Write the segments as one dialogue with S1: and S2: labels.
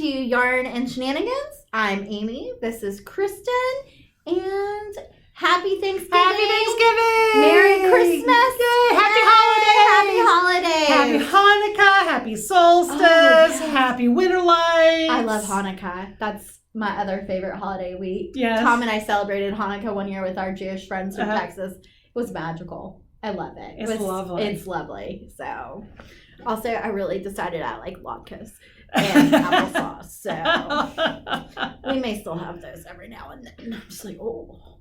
S1: Yarn and Shenanigans. I'm Amy. This is Kristin. And happy Thanksgiving.
S2: Happy Thanksgiving.
S1: Merry Christmas.
S2: Yay. Happy holidays.
S1: Happy holidays.
S2: Happy Hanukkah. Happy solstice.
S1: Yes.
S2: Happy winter lights.
S1: I love Hanukkah. That's my other favorite holiday week.
S2: Yes.
S1: Tom and I celebrated Hanukkah one year with our Jewish friends from Texas. It was magical. I love it.
S2: It's lovely.
S1: It's lovely. So, also, I really decided I like latkes and applesauce. So, we may still have those every now and then. I'm just like, oh.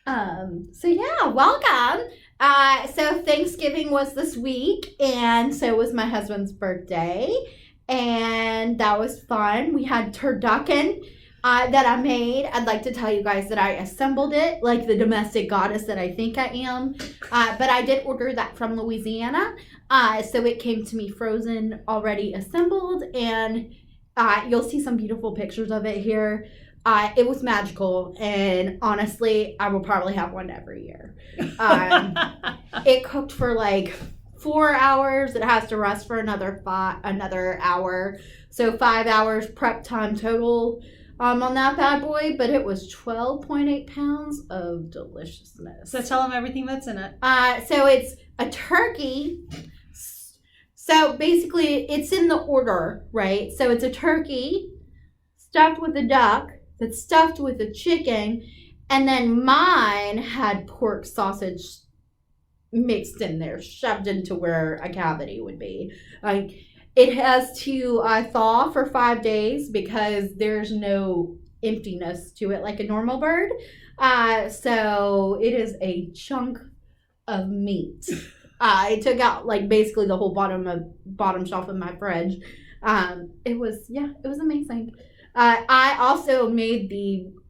S1: So yeah, welcome. So Thanksgiving was this week, and so was my husband's birthday, and that was fun. We had turducken that I made. I'd like to tell you guys that I assembled it like the domestic goddess that I think I am, but I did order that from Louisiana, so it came to me frozen, already assembled, and you'll see some beautiful pictures of it here. It was magical, and honestly, I will probably have one every year. It cooked for like 4 hours. It has to rest for another hour. So 5 hours prep time total on that bad boy, but it was 12.8 pounds of deliciousness.
S2: So tell them everything that's in it.
S1: So it's a turkey. So basically, it's in the order, right? So it's a turkey stuffed with a duck, that's stuffed with a chicken, and then mine had pork sausage mixed in there, shoved into where a cavity would be. It has to thaw for 5 days because there's no emptiness to it like a normal bird. So it is a chunk of meat. I took out like basically the whole bottom shelf of my fridge. It was amazing. I also made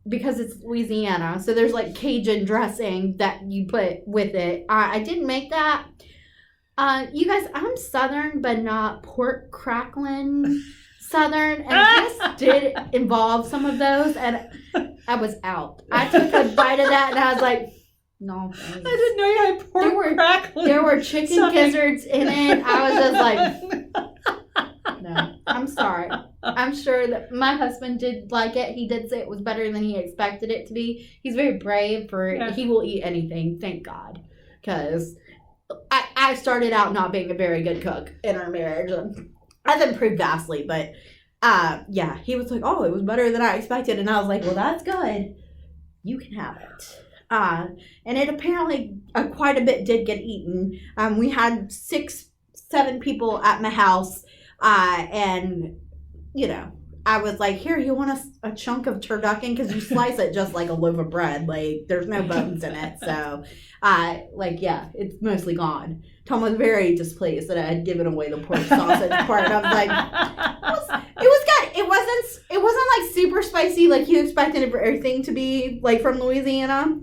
S1: because it's Louisiana, so there's like Cajun dressing that you put with it. I didn't make that. You guys, I'm Southern, but not pork crackling Southern, and this did involve some of those, and I was out. I took a bite of that, and I was like, no, thanks.
S2: I didn't know you had pork crackling.
S1: There were chicken gizzards in it. I was just like, no, I'm sorry. I'm sure that my husband did like it. He did say it was better than he expected it to be. He's very brave he will eat anything, thank God. Because I started out not being a very good cook in our marriage. I've improved vastly, but yeah, he was like, oh, it was better than I expected. And I was like, well, that's good. You can have it. And it apparently quite a bit did get eaten. We had 6-7 people at my house, and you know, I was like, here, you want a chunk of turducken? Because you slice it just like a loaf of bread. Like, there's no bones in it. So, yeah, it's mostly gone. Tom was very displeased that I had given away the pork sausage part. I was like, it was good. It wasn't like super spicy like you expected everything to be, like, from Louisiana.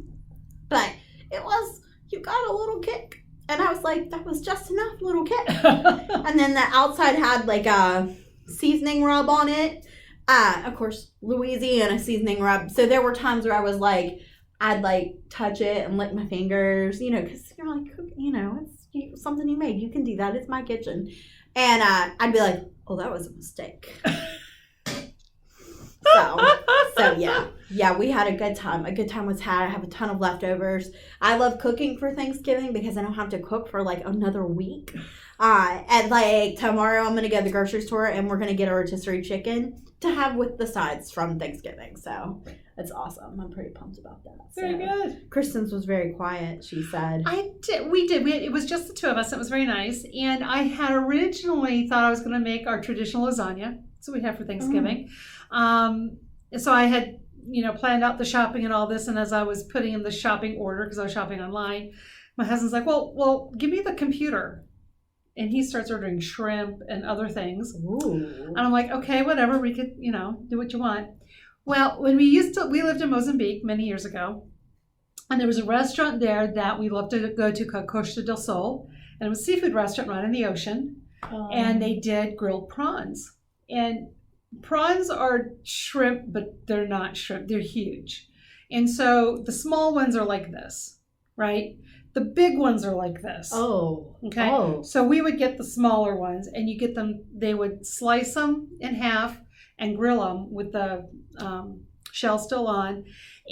S1: But you got a little kick. And I was like, that was just enough, little kick. And then the outside had, like, a seasoning rub on it. Of course, Louisiana seasoning rub. So there were times where I was like, I'd like touch it and lick my fingers, you know, because you're like, you know, it's something you made. You can do that. It's my kitchen. And I'd be like, oh, that was a mistake. So yeah, we had a good time. A good time was had. I have a ton of leftovers. I love cooking for Thanksgiving because I don't have to cook for like another week. And like tomorrow I'm going to go to the grocery store and we're going to get a rotisserie chicken to have with the sides from Thanksgiving. So it's awesome. I'm pretty pumped about that.
S2: Very good.
S1: Kristin's was very quiet, she said.
S2: We did. It was just the two of us. It was very nice. And I had originally thought I was going to make our traditional lasagna. So we have for Thanksgiving. So I had, planned out the shopping and all this. And as I was putting in the shopping order, because I was shopping online, my husband's like, well, give me the computer. And he starts ordering shrimp and other things.
S1: Ooh.
S2: And I'm like, okay, whatever. We could, do what you want. Well, when we lived in Mozambique many years ago. And there was a restaurant there that we loved to go to called Costa del Sol. And it was a seafood restaurant right in the ocean. And they did grilled prawns. And prawns are shrimp, but they're not shrimp. They're huge. And so the small ones are like this, right? The big ones are like this.
S1: Oh.
S2: Okay.
S1: Oh.
S2: So we would get the smaller ones and you get them, they would slice them in half and grill them with the shell still on.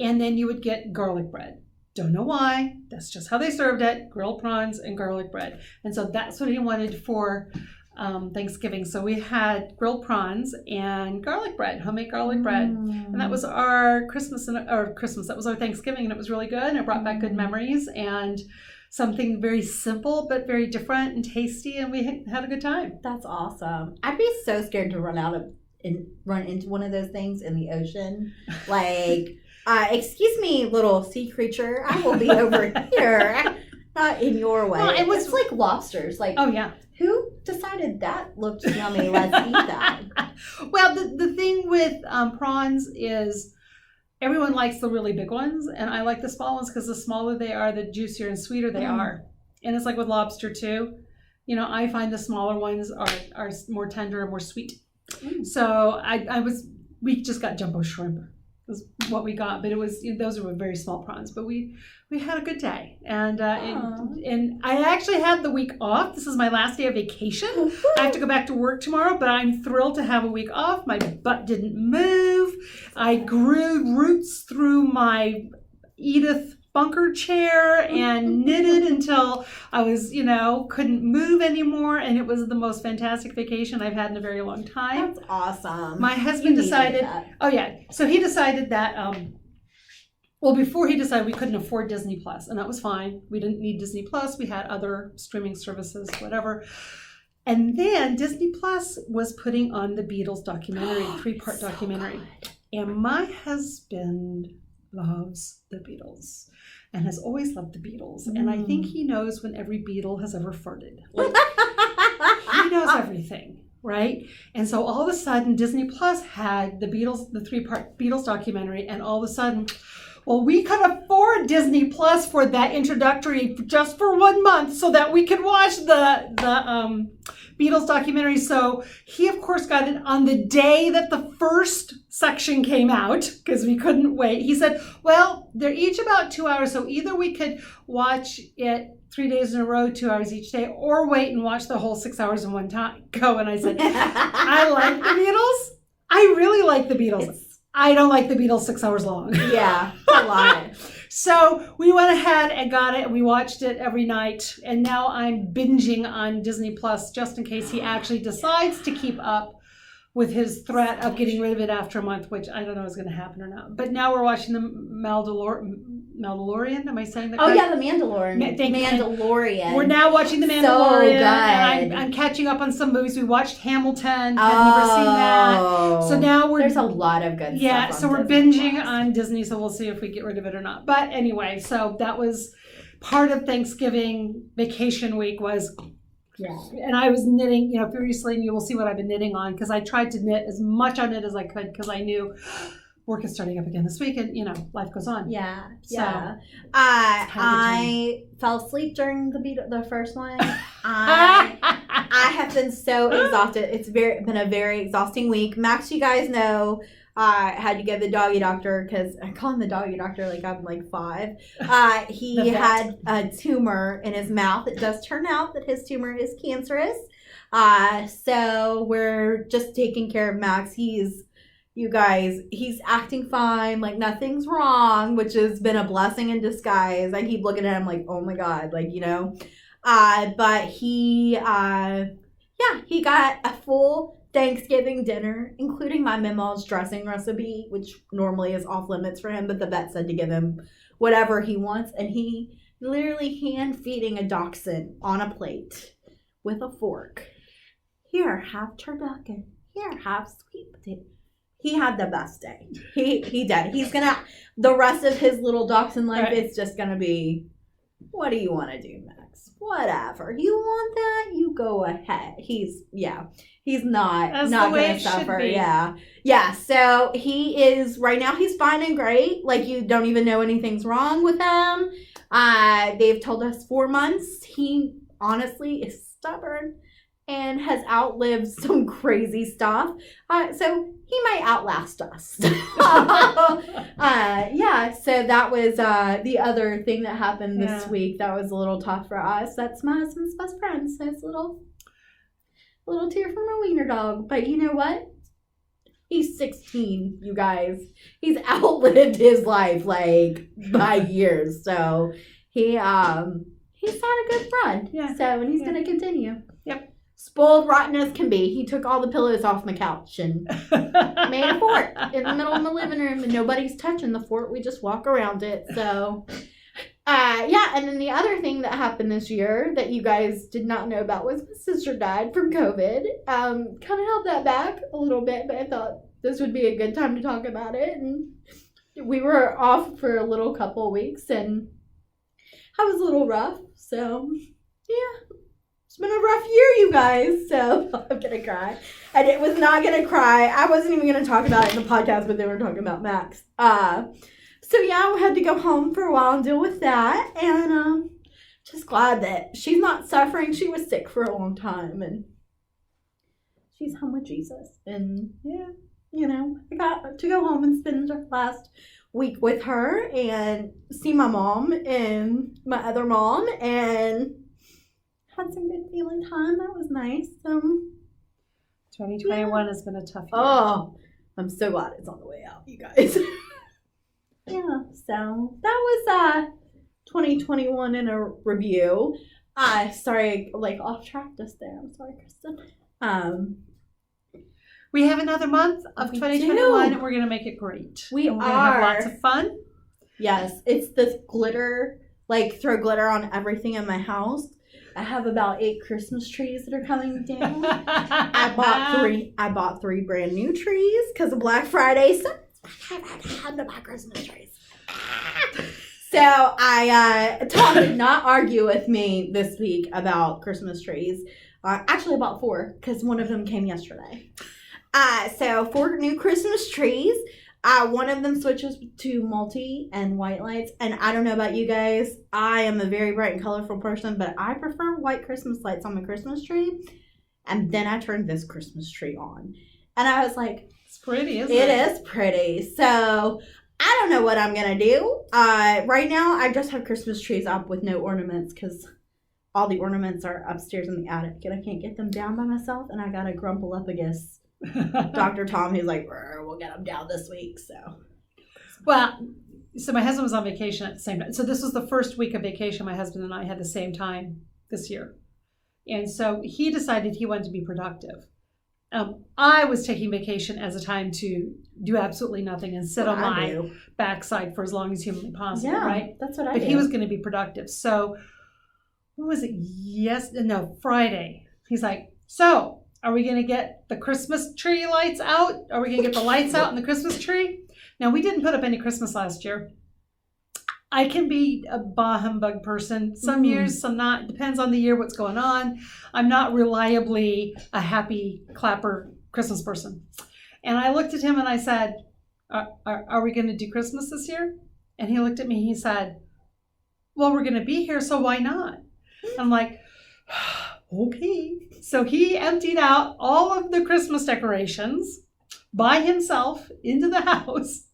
S2: And then you would get garlic bread. Don't know why. That's just how they served it. Grilled prawns and garlic bread. And so that's what he wanted for Thanksgiving. So we had grilled prawns and garlic bread, homemade garlic bread. And that was our Christmas, that was our Thanksgiving, and it was really good. And it brought back good memories and something very simple but very different and tasty, and we had a good time.
S1: That's awesome. I'd be so scared to run into one of those things in the ocean. Like, excuse me, little sea creature, I will be over here, not in your way.
S2: Well,
S1: it's like lobsters. Like,
S2: oh yeah.
S1: Who decided that looked yummy? Let's eat that.
S2: Well, the thing with prawns is everyone likes the really big ones, and I like the small ones because the smaller they are, the juicier and sweeter they are. And it's like with lobster too. You know, I find the smaller ones are more tender and more sweet. So we just got jumbo shrimp. Was what we got, but it was, those were very small prawns, but we had a good day, and I actually had the week off. This is my last day of vacation. I have to go back to work tomorrow, but I'm thrilled to have a week off. My butt didn't move. I grew roots through my Edith bunker chair and knitted until I was, couldn't move anymore, and it was the most fantastic vacation I've had in a very long time.
S1: That's awesome.
S2: My husband decided, so he decided that, before he decided we couldn't afford Disney Plus, and that was fine. We didn't need Disney Plus. We had other streaming services, whatever. And then Disney Plus was putting on the Beatles documentary, 3-part documentary.
S1: Good.
S2: And my husband loves the Beatles and has always loved the Beatles. And I think he knows when every Beatle has ever farted. Like, he knows everything, right? And so all of a sudden, Disney Plus had the Beatles, the 3-part Beatles documentary, and all of a sudden, we could afford Disney Plus for that introductory just for 1 month so that we could watch the Beatles documentary. So he, of course, got it on the day that the first section came out because we couldn't wait. He said, they're each about 2 hours, so either we could watch it 3 days in a row, 2 hours each day, or wait and watch the whole 6 hours in one time. And I said, I like the Beatles. I really like the Beatles. I don't like the Beatles 6 hours long.
S1: Yeah, a lot.
S2: So we went ahead and got it, and we watched it every night. And now I'm binging on Disney Plus just in case he actually decides to keep up with his threat of getting rid of it after a month, which I don't know is going to happen or not. But now we're watching the Mandalorian. Am I saying that?
S1: Oh, yeah, the Mandalorian. Mandalorian.
S2: We're now watching the Mandalorian.
S1: So good.
S2: And I'm catching up on some movies. We watched Hamilton. Had never seen that. So now
S1: there's a lot of good stuff.
S2: Yeah, so we're binging on Disney, so we'll see if we get rid of it or not. But anyway, so that was part of Thanksgiving vacation week was... Yeah, and I was knitting, furiously, and you will see what I've been knitting on, because I tried to knit as much on it as I could, because I knew work is starting up again this week, and, life goes on.
S1: Yeah,
S2: so,
S1: yeah. I fell asleep during the first one. I have been so exhausted. It's been a very exhausting week. Max, you guys know, I had to get the doggy doctor because I call him the doggy doctor like I'm like 5. He had a tumor in his mouth. It does turn out that his tumor is cancerous. So we're just taking care of Max. He's acting fine. Like nothing's wrong, which has been a blessing in disguise. I keep looking at him like, oh my God, but he got a full Thanksgiving dinner, including my Mama's dressing recipe, which normally is off limits for him, but the vet said to give him whatever he wants, and he literally hand feeding a dachshund on a plate with a fork. Here, have turducken. Here, have sweet potato. He had the best day. He did. He's the rest of his little dachshund life, right. It's just gonna be, what do you want to do, Max? Whatever. You want that? You go ahead. He's not going to suffer. Yeah. Yeah. So he is, right now he's fine and great. Like you don't even know anything's wrong with him. They've told us 4 months. He honestly is stubborn and has outlived some crazy stuff. So he might outlast us. Yeah, so that was the other thing that happened this week. That was a little tough for us. That's my husband's best friend. So it's a little tear from a wiener dog. But you know what? He's 16, you guys. He's outlived his life, like, by years. So, he's had a good run.
S2: Yeah.
S1: So, and he's going to continue.
S2: Yep.
S1: Spoiled rotten as can be. He took all the pillows off my couch and made a fort in the middle of my living room, and nobody's touching the fort. We just walk around it. So, yeah. And then the other thing that happened this year that you guys did not know about was my sister died from COVID. Kind of held that back a little bit, but I thought this would be a good time to talk about it. And we were off for a little couple of weeks, and I was a little rough. So, yeah. It's been a rough year, you guys, so I'm going to cry. And it was not going to cry. I wasn't even going to talk about it in the podcast, but they were talking about Max. So, yeah, I had to go home for a while and deal with that. And just glad that she's not suffering. She was sick for a long time, and she's home with Jesus. And, yeah, you know, I got to go home and spend the last week with her and see my mom and my other mom, and had some good feeling time. That was nice.
S2: 2021 has been a tough year.
S1: Oh, I'm so glad it's on the way out, you guys. Yeah, so that was 2021 in a review. Sorry, like off track just there. I'm sorry, Kristin.
S2: We have another month of 2021, and we're going to make it great.
S1: We
S2: are. We're going to have lots of fun.
S1: Yes, it's this glitter, like throw glitter on everything in my house. I have about 8 Christmas trees that are coming down. I bought three brand new trees because of Black Friday. So I had to buy Christmas trees. So Tom did not argue with me this week about Christmas trees. Actually, I bought 4 because one of them came yesterday. So 4 new Christmas trees. One of them switches to multi and white lights. And I don't know about you guys. I am a very bright and colorful person, but I prefer white Christmas lights on my Christmas tree. And then I turned this Christmas tree on. And I was like,
S2: it's pretty, isn't it?
S1: It is pretty. So I don't know what I'm going to do. Right now, I just have Christmas trees up with no ornaments because all the ornaments are upstairs in the attic. And I can't get them down by myself. And I got to grumble up against Dr. Tom. He's like, we'll get them down this week.
S2: Well, so my husband was on vacation at the same time. So this was the first week of vacation my husband and I had the same time this year. And so he decided he wanted to be productive. I was taking vacation as a time to do absolutely nothing and sit on my backside for as long as humanly possible, right?
S1: That's what I
S2: do.
S1: But
S2: he was going to be productive. So what was it? Friday. He's like, so are we going to get the Christmas tree lights out? Are we going to get the lights out in the Christmas tree? Now, we didn't put up any Christmas last year. I can be a bah humbug person. Some years, some not. Depends on the year, what's going on. I'm not reliably a happy clapper Christmas person. And I looked at him and I said, are we going to do Christmas this year? And he looked at me, he said, well, we're going to be here, so why not? I'm like, okay. So he emptied out all of the Christmas decorations by himself into the house.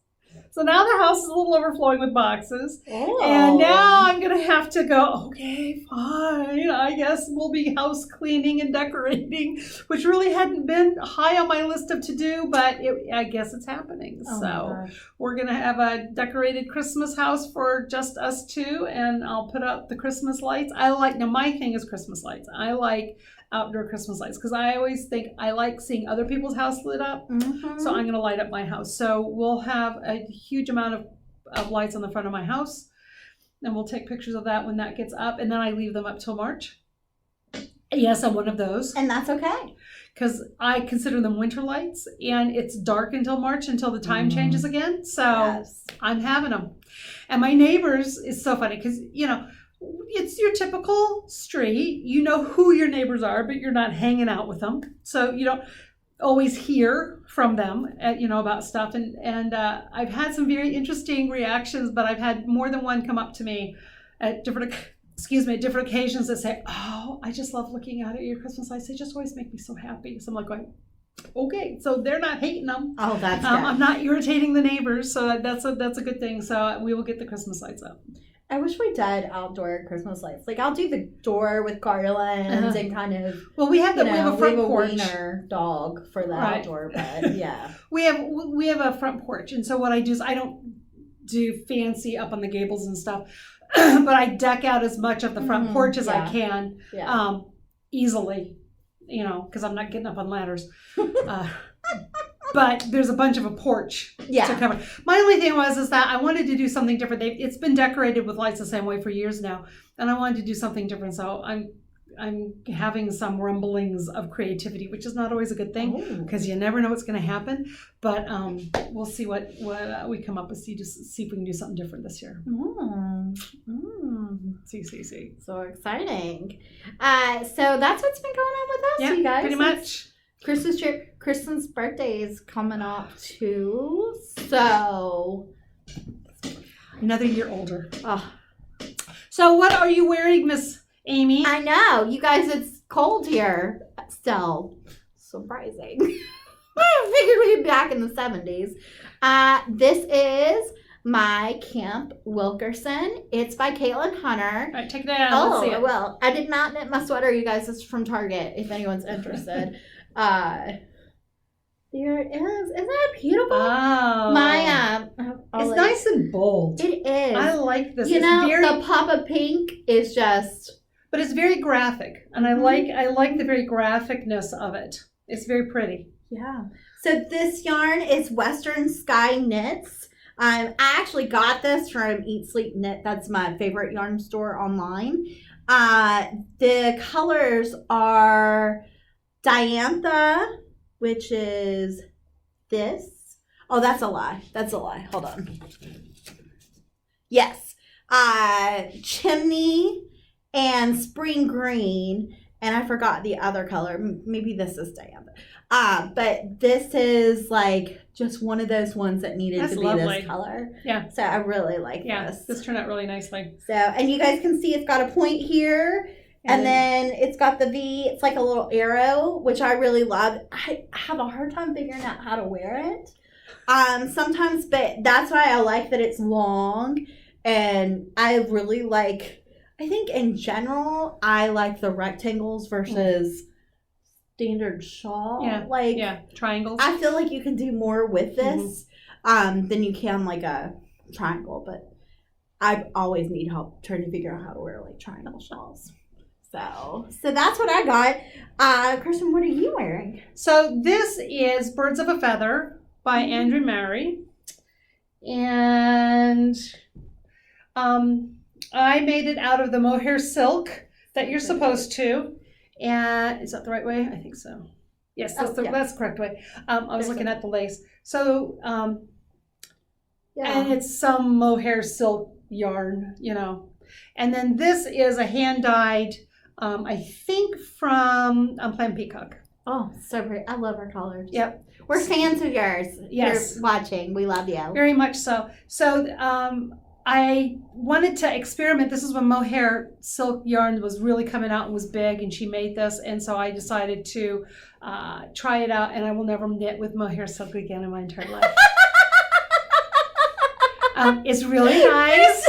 S2: So now the house is a little overflowing with boxes. Oh. And now I'm going to have to go, okay, fine. I guess we'll be house cleaning and decorating, which really hadn't been high on my list of to do, but I guess it's happening. Oh, so we're going to have a decorated Christmas house for just us two, and I'll put up the Christmas lights. Now my thing is Christmas lights. I like outdoor Christmas lights because I always think I like seeing other people's house lit up. Mm-hmm. So I'm going to light up my house. So we'll have a huge amount of lights on the front of my house, and we'll take pictures of that when that gets up, and then I leave them up till March. Yes, I'm one of those.
S1: And that's okay.
S2: Because I consider them winter lights, and it's dark until March until the time changes again. So I'm having them. And my neighbors is so funny because, it's your typical street. You know who your neighbors are, but you're not hanging out with them. So you don't always hear from them, about stuff. And I've had some very interesting reactions, but I've had more than one come up to me at different occasions that say, oh, I just love looking out at your Christmas lights. They just always make me so happy. So I'm like going, okay, so they're not hating them.
S1: Oh, that's good.
S2: I'm not irritating the neighbors, so that's a good thing. So we will get the Christmas lights up.
S1: I wish we did outdoor Christmas lights. Like, I'll do the door with garlands and kind of.
S2: Well, we have we have a front porch.
S1: Wiener dog for the outdoor, but yeah.
S2: we have a front porch, and so what I do is I don't do fancy up on the gables and stuff, but I deck out as much of the front porch as I can, easily, because I'm not getting up on ladders. But there's a bunch of a porch to cover. My only thing is that I wanted to do something different. It's been decorated with lights the same way for years now, and I wanted to do something different. So I'm having some rumblings of creativity, which is not always a good thing because you never know what's going to happen. But we'll see what we come up with. See if we can do something different this year. See.
S1: So exciting. So that's what's been going on with us, you guys.
S2: Pretty much.
S1: Kristin's birthday is coming up too, so
S2: another year older. So what are you wearing, Miss Amy?
S1: I know, you guys. It's cold here still. Surprising. I figured we'd be back in the 70s. This is my Camp Wilkerson. It's by Caitlin Hunter.
S2: All right, check that out. Let's see it.
S1: Well, I did not knit my sweater, you guys. It's from Target, if anyone's interested. There it is. Isn't that beautiful?
S2: Oh. It's nice and bold.
S1: It is.
S2: I like this.
S1: The pop of pink is just.
S2: But it's very graphic, and I like the very graphicness of it. It's very pretty.
S1: Yeah. So this yarn is Western Sky Knits. I actually got this from Eat Sleep Knit. That's my favorite yarn store online. The colors are Diantha, which is this. Oh, that's a lie. Hold on. Yes. Chimney and Spring Green. And I forgot the other color. Maybe this is Diantha. But this is like just one of those ones that needed to be lovely. This color.
S2: Yeah.
S1: So I really like this.
S2: Yeah, this turned out really nicely.
S1: So, and you guys can see it's got a point here. And then it's got the V. It's like a little arrow, which I really love. I have a hard time figuring out how to wear it sometimes, but that's why I like that it's long. And I really like, I think in general, I like the rectangles versus standard shawl.
S2: Yeah, triangles.
S1: I feel like you can do more with this than you can like a triangle, but I always need help trying to figure out how to wear like triangle shawls. So that's what I got. Kristin, what are you wearing?
S2: So this is Birds of a Feather by Andrew Mary. And I made it out of the mohair silk that you're supposed to. And is that the right way? I think so. Yes, that's the correct way. I was looking at the lace. So, and it's some mohair silk yarn, And then this is a hand-dyed, I think from Planned Peacock.
S1: Oh, so pretty. I love her colors.
S2: Yep.
S1: We're fans of yours.
S2: Yes.
S1: You're watching. We love you.
S2: Very much so. So I wanted to experiment. This is when mohair silk yarn was really coming out and was big, and she made this. And so I decided to try it out, and I will never knit with mohair silk again in my entire life. It's really nice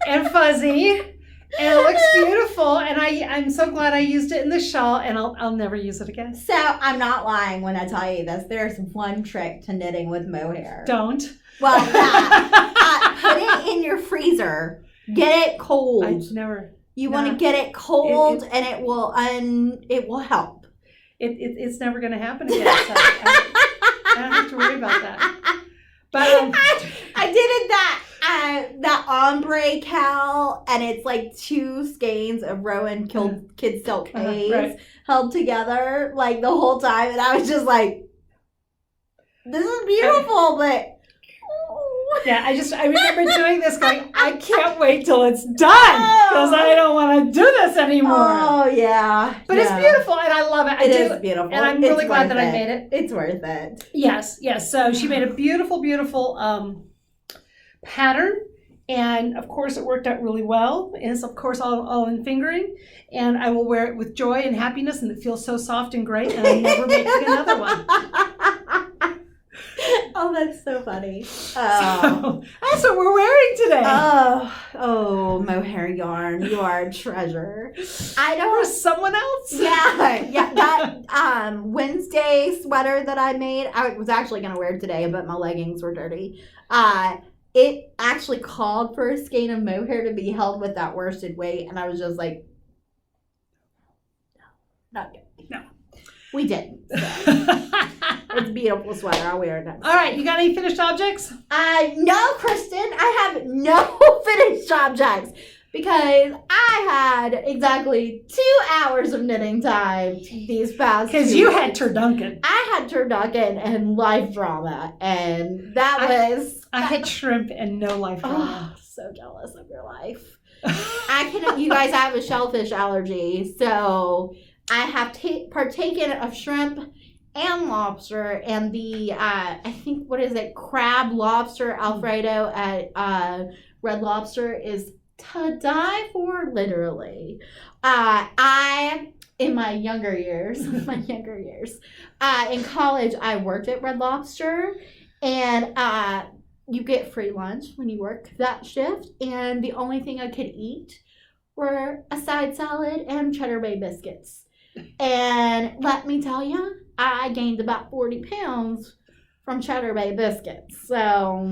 S2: and fuzzy. And it looks beautiful, and I'm so glad I used it in the shawl, and I'll never use it again.
S1: So I'm not lying when I tell you this. There's one trick to knitting with mohair.
S2: Don't.
S1: Well, put it in your freezer. Get it cold. You want to get it cold, and it will help.
S2: It's never going to happen again. So I don't have to worry about that. But
S1: I did it that ombre cowl, and it's like two skeins of Rowan kid silk haze held together like the whole time, and I was just like, this is beautiful, but
S2: yeah, I remember doing this going, I can't wait till it's done because I don't want to do this anymore.
S1: Oh yeah,
S2: but it's beautiful and I love it.
S1: It is beautiful,
S2: and I'm really glad that I made it.
S1: It's worth it.
S2: Yes. So she made a beautiful pattern, and of course it worked out really well. It's of course all in fingering, and I will wear it with joy and happiness, and it feels so soft and great, and I'm never making another one.
S1: Oh, that's so funny.
S2: So, that's what we're wearing today.
S1: Oh, mohair yarn. You are a treasure. I
S2: Or
S1: don't.
S2: someone else?
S1: Yeah. That Wednesday sweater that I made, I was actually gonna wear it today, but my leggings were dirty. It actually called for a skein of mohair to be held with that worsted weight, and I was just like, no, not good.
S2: No.
S1: We didn't. So. It's a beautiful sweater. I'll wear it next.
S2: All right, you got any finished objects?
S1: No, Kristen, I have no finished objects because I had exactly 2 hours of knitting time these past 2
S2: Because you had Turducken.
S1: I had Turducken and life drama, and that was...
S2: I had shrimp and no life drama.
S1: Oh, so jealous of your life. You guys have a shellfish allergy, so I have partaken of shrimp and lobster, and the I think, what is it, crab lobster Alfredo at Red Lobster is to die for, literally. I, in my younger years, in college, I worked at Red Lobster, and you get free lunch when you work that shift, and the only thing I could eat were a side salad and Cheddar Bay biscuits. And let me tell you, I gained about 40 pounds from Cheddar Bay biscuits. So,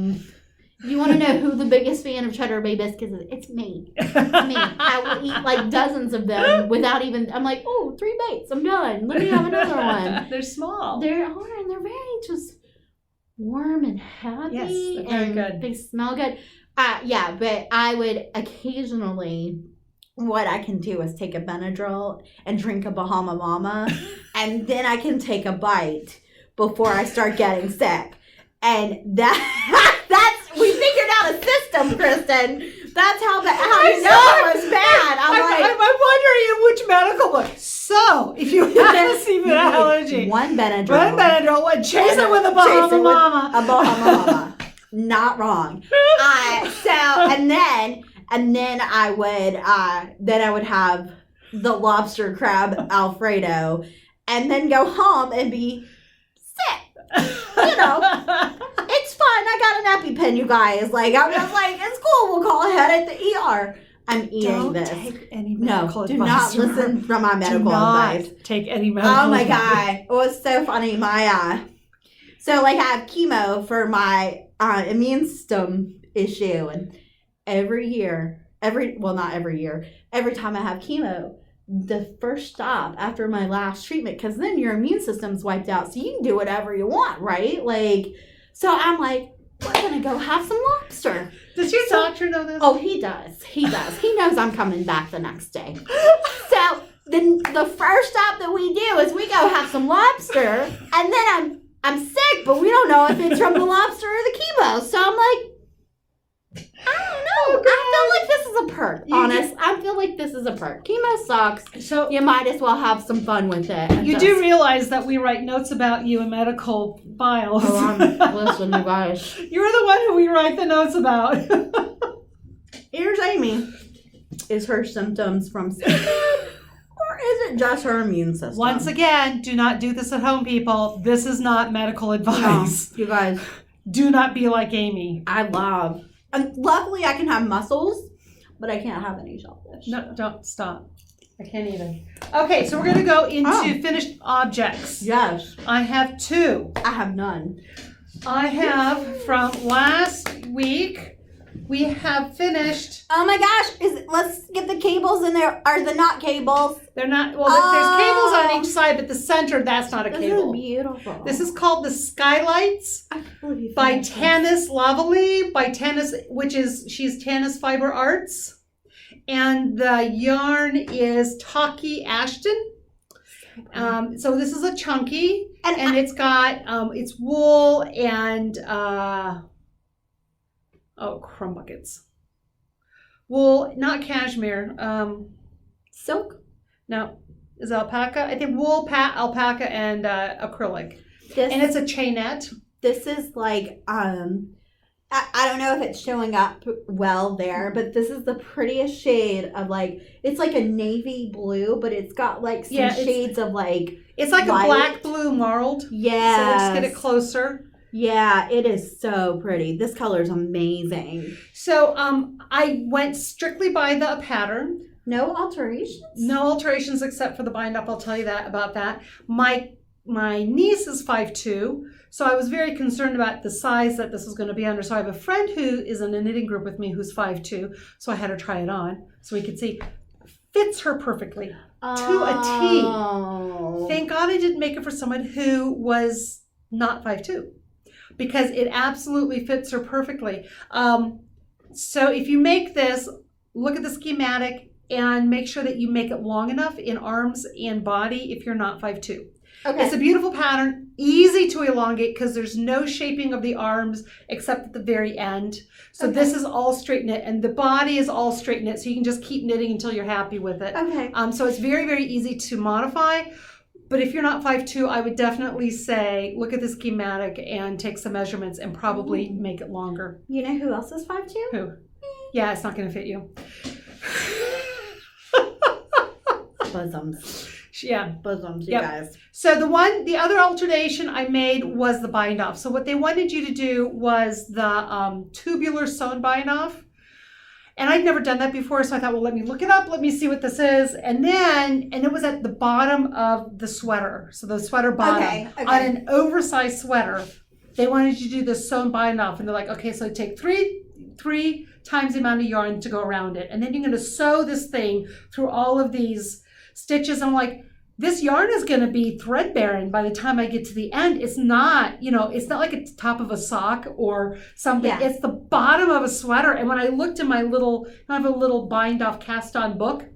S1: you want to know who the biggest fan of Cheddar Bay biscuits is? It's me. It's me. I will eat like dozens of them without even, I'm like, oh, 3 bites, I'm done. Let me have another one.
S2: They're small.
S1: They are, and they're very just warm and happy.
S2: Yes, they're very
S1: and
S2: good.
S1: They smell good. Yeah, but I would occasionally... What I can do is take a Benadryl and drink a Bahama Mama, and then I can take a bite before I start getting sick. And that's we figured out a system, Kristen. That's how you know it was bad.
S2: I'm wondering in which medical book. So, if you have a seafood allergy,
S1: one Benadryl,
S2: chase it with a Bahama Mama.
S1: A Bahama Mama. Not wrong. And then I would have the lobster crab Alfredo, and then go home and be sick. You know, it's fine. I got an EpiPen, you guys. Like, I'm just like, it's cool. We'll call ahead at the ER. I'm eating this.
S2: Don't take any medical advice.
S1: Do not listen from my medical advice.
S2: Take any medical advice.
S1: Oh my God. It was so funny. So like I have chemo for my immune system issue, and every time I have chemo, the first stop after my last treatment, because then your immune system's wiped out, so you can do whatever you want, right? Like, so I'm like, we're gonna go have some lobster.
S2: Does your doctor know this?
S1: Oh, he does. He knows I'm coming back the next day. So then the first stop that we do is we go have some lobster, and then I'm sick, but we don't know if it's from the lobster or the chemo. So I'm like, I don't know. I feel like this is a perk. I feel like this is a perk. Chemo sucks. So you might as well have some fun with it.
S2: You do realize that we write notes about you in medical files.
S1: Listen, you guys.
S2: You're the one who we write the notes about.
S1: Here's Amy. Is her symptoms from sick? Or is it just her immune system?
S2: Once again, do not do this at home, people. This is not medical advice.
S1: No, you guys.
S2: Do not be like Amy.
S1: Luckily, I can have mussels, but I can't have any shellfish.
S2: No, don't stop. I can't either. Okay, so we're going to go into finished objects.
S1: Yes.
S2: I have 2.
S1: I have none.
S2: I have from last week. We have finished.
S1: Oh my gosh! Let's get the cables in there. Are the not cables?
S2: They're not. Well, there's cables on each side, but the center, that's not a cable.
S1: This is beautiful.
S2: This is called the Skylights by Tanis Lavely. She's Tanis Fiber Arts, and the yarn is Taki Ashton. So this is a chunky, and it's got it's wool and crumb buckets. Wool, not cashmere.
S1: Silk?
S2: No, is alpaca? I think wool, alpaca, and acrylic. And it's a chainette.
S1: This is like I don't know if it's showing up well there, but this is the prettiest shade of like, it's like a navy blue, but it's got like some shades of like
S2: it's like light. A black blue marled.
S1: Yeah.
S2: So let's get it closer.
S1: Yeah, it is so pretty. This color is amazing.
S2: So I went strictly by the pattern.
S1: No alterations?
S2: No alterations except for the bind up. I'll tell you that about that. My niece is 5'2", so I was very concerned about the size that this was going to be under. So I have a friend who is in a knitting group with me who's 5'2", so I had her try it on so we could see. Fits her perfectly to a T. Thank God I didn't make it for someone who was not 5'2", because it absolutely fits her perfectly. So if you make this, look at the schematic and make sure that you make it long enough in arms and body if you're not 5'2".
S1: Okay.
S2: It's a beautiful pattern, easy to elongate because there's no shaping of the arms except at the very end. So this is all straight knit and the body is all straight knit, so you can just keep knitting until you're happy with it.
S1: Okay.
S2: So it's very, very easy to modify. But if you're not 5'2", I would definitely say look at the schematic and take some measurements and probably make it longer.
S1: You know who else is 5'2"?
S2: Who? Yeah, it's not going to fit you.
S1: Bosoms.
S2: Yeah.
S1: Bosoms, you guys.
S2: So the other alternation I made was the bind off. So what they wanted you to do was the tubular sewn bind off. And I'd never done that before, so I thought, well, let me look it up. Let me see what this is. And it was at the bottom of the sweater. So the sweater bottom. On an oversized sweater, they wanted you to do this sewn bind off. And they're like, okay, so take three times the amount of yarn to go around it. And then you're going to sew this thing through all of these stitches. I'm like, this yarn is going to be threadbare, and by the time I get to the end, it's not, it's not like it's the top of a sock or something. Yeah. It's the bottom of a sweater. And when I looked in my I have a little bind off cast on book.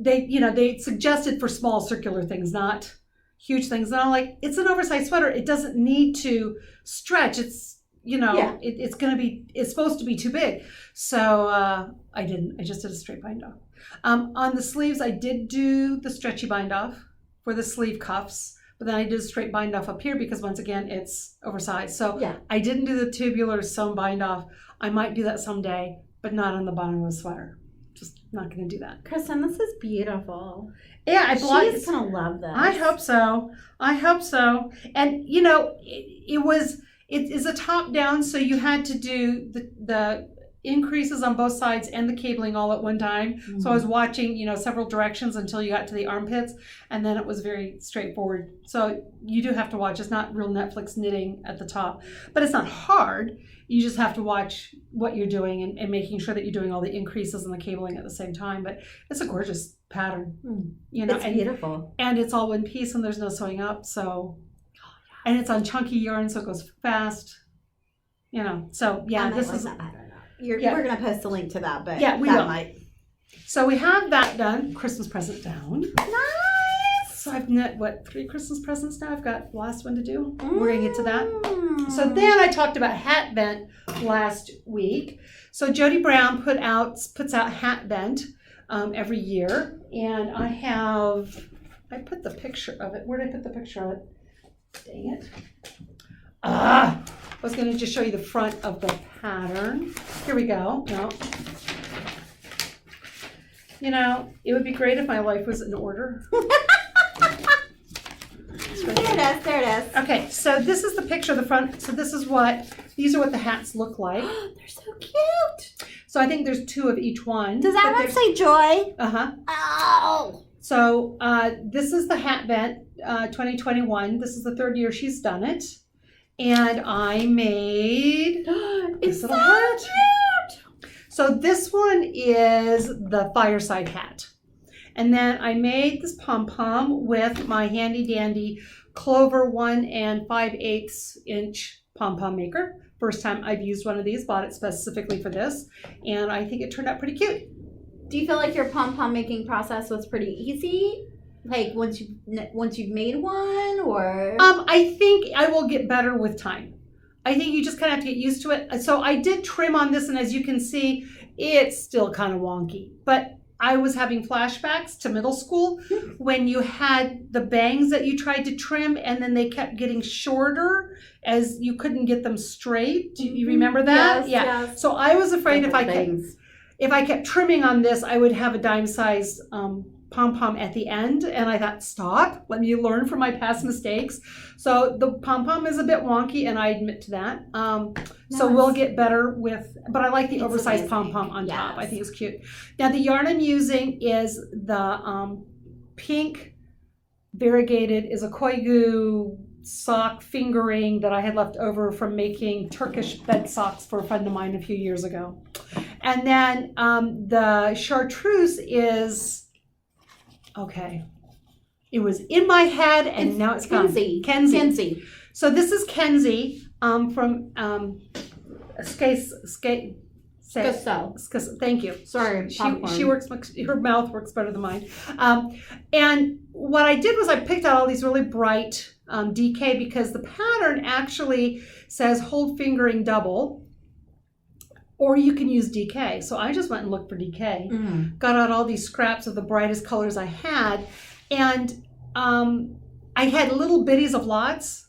S2: They suggested for small circular things, not huge things. And I'm like, it's an oversized sweater. It doesn't need to stretch. It's it's supposed to be too big. So I didn't. I just did a straight bind off. On the sleeves, I did do the stretchy bind off for the sleeve cuffs, but then I did a straight bind off up here because once again, it's oversized. So I didn't do the tubular sewn bind off. I might do that someday, but not on the bottom of a sweater. Just not going to do that.
S1: Kristin, this is beautiful.
S2: Yeah,
S1: She's going to love this.
S2: I hope so. And it is a top down, so you had to do the increases on both sides and the cabling all at one time. Mm-hmm. So I was watching, several directions until you got to the armpits, and then it was very straightforward. So you do have to watch. It's not real Netflix knitting at the top, but it's not hard. You just have to watch what you're doing and making sure that you're doing all the increases and the cabling at the same time. But it's a gorgeous pattern.
S1: It's beautiful.
S2: And it's all one piece and there's no sewing up. So, and it's on chunky yarn, so it goes fast. So yeah, this is.
S1: We're going to post a link to that, but
S2: we will. So we have that done. Christmas present down.
S1: Nice.
S2: So I've knit, 3 Christmas presents now? I've got the last one to do. We're going to get to that. So then I talked about hat vent last week. So Jody Brown puts out hat vent every year. And I put the picture of it. Where did I put the picture of it? Dang it. I was going to just show you the front of the pattern. Here we go. No. It would be great if my life was in order.
S1: There it is.
S2: Okay, so this is the picture of the front. So these are what the hats look like.
S1: They're so cute.
S2: So I think there's 2 of each one.
S1: Does that one say joy?
S2: Uh-huh.
S1: Oh.
S2: So this is the hat vent 2021. This is the 3rd year she's done it. And I made
S1: it's so cute.
S2: So this one is the fireside hat. And then I made this pom-pom with my handy dandy Clover 1 5/8 inch pom-pom maker. First time I've used one of these, bought it specifically for this. And I think it turned out pretty cute.
S1: Do you feel like your pom-pom making process was pretty easy? Like once you've made one, or?
S2: I think I will get better with time. I think you just kind of have to get used to it. So I did trim on this, and as you can see, it's still kind of wonky. But I was having flashbacks to middle school when you had the bangs that you tried to trim, and then they kept getting shorter as you couldn't get them straight. Do you remember that?
S1: Yes.
S2: So I was afraid if I kept trimming on this, I would have a dime size pom-pom at the end, and I thought, stop, let me learn from my past mistakes. So the pom-pom is a bit wonky, and I admit to that. So we'll get better with, but I like the oversized pom-pom on top. I think it's cute. Now the yarn I'm using is the pink variegated is a koigu sock fingering that I had left over from making Turkish bed socks for a friend of mine a few years ago. And then the chartreuse is, okay, it was in my head and now it's gone. Kenzie. So this is Kenzie from Thank you.
S1: Sorry,
S2: she works. Her mouth works better than mine. And what I did was I picked out all these really bright DK because the pattern actually says hold fingering double, or you can use DK. So I just went and looked for DK, got out all these scraps of the brightest colors I had, and I had little bitties of lots,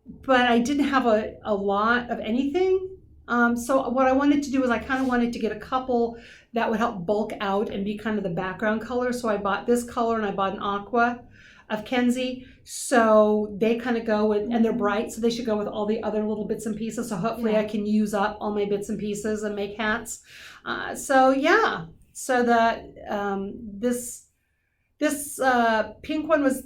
S2: but I didn't have a lot of anything. So what I wanted to do is I kind of wanted to get a couple that would help bulk out and be kind of the background color. So I bought this color and I bought an aqua of Kenzie. So they kind of go with, and they're bright, so they should go with all the other little bits and pieces. So hopefully I can use up all my bits and pieces and make hats. So the this pink one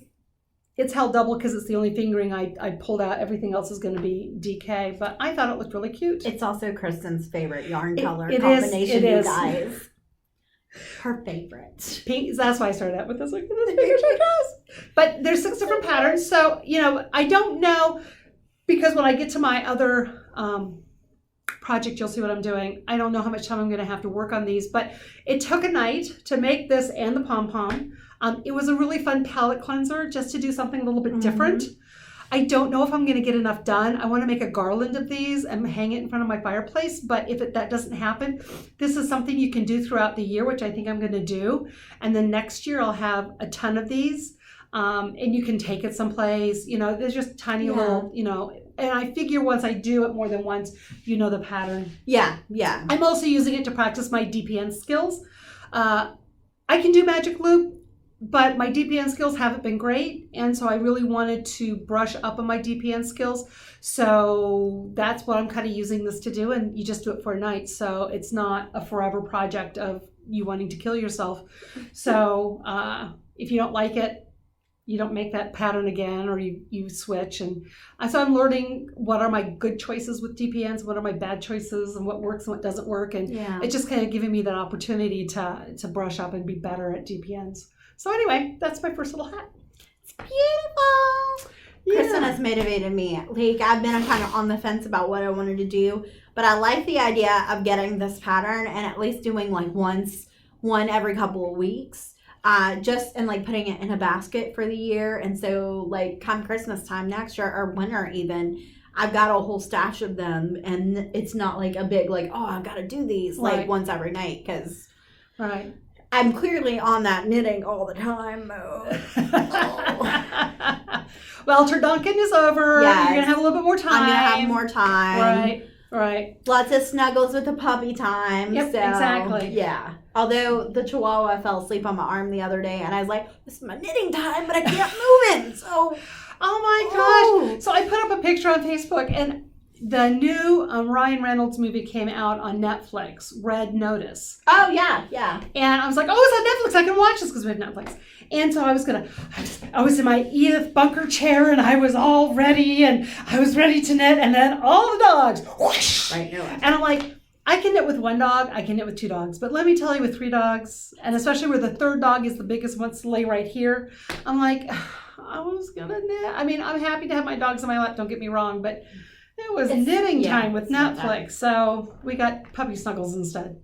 S2: it's held double because it's the only fingering I pulled out. Everything else is going to be DK, but I thought it looked really cute.
S1: It's also Kristin's favorite yarn color combination, you guys. Her favorite.
S2: Pink. That's why I started out with this. Like, but there's 6 different patterns, so I don't know, because when I get to my other project, you'll see what I'm doing. I don't know how much time I'm going to have to work on these, but it took a night to make this and the pom-pom. It was a really fun palette cleanser just to do something a little bit different. I don't know if I'm going to get enough done. I want to make a garland of these and hang it in front of my fireplace, but if that doesn't happen, this is something you can do throughout the year, which I think I'm going to do. And then next year I'll have a ton of these, and you can take it someplace. There's just tiny little, and I figure once I do it more than once, the pattern. Yeah. I'm also using it to practice my DPN skills. I can do magic loop, but my DPN skills haven't been great, and so I really wanted to brush up on my DPN skills. So that's what I'm kind of using this to do, and you just do it for a night, so it's not a forever project of you wanting to kill yourself. So if you don't like it, you don't make that pattern again, or you switch. And so I'm learning what are my good choices with DPNs, what are my bad choices, and what works and what doesn't work, and it's just kind of giving me that opportunity to brush up and be better at DPNs. So anyway, that's my first little hat.
S1: It's beautiful. Kristin has motivated me. Like, I've been kind of on the fence about what I wanted to do, but I like the idea of getting this pattern and at least doing like one every couple of weeks, and like putting it in a basket for the year. And so like come Christmas time next year, or winter even, I've got a whole stash of them, and it's not like a big like, oh, I've got to do these like once every night, because I'm clearly on that knitting all the time mode.
S2: Well, Turducken is over. Yes. You're going to have a little bit more time.
S1: I'm going to have more time.
S2: Right.
S1: Lots of snuggles with the puppy time.
S2: Yep,
S1: so,
S2: exactly.
S1: Yeah. Although the Chihuahua fell asleep on my arm the other day, and I was like, this is my knitting time, but I can't move it. So,
S2: oh my gosh. So I put up a picture on Facebook, and the new Ryan Reynolds movie came out on Netflix, Red Notice.
S1: Oh, yeah.
S2: And I was like, oh, it's on Netflix. I can watch this because we have Netflix. And so I was in my Edith Bunker chair, and I was all ready, and I was ready to knit, and then all the dogs, whoosh.
S1: Right.
S2: And I'm like, I can knit with 1 dog, I can knit with 2 dogs, but let me tell you, with 3 dogs, and especially where the 3rd dog is the biggest, wants to lay right here, I'm like, I was gonna knit. I mean, I'm happy to have my dogs in my lap, don't get me wrong, but it was knitting time with Netflix, so we got puppy snuggles instead.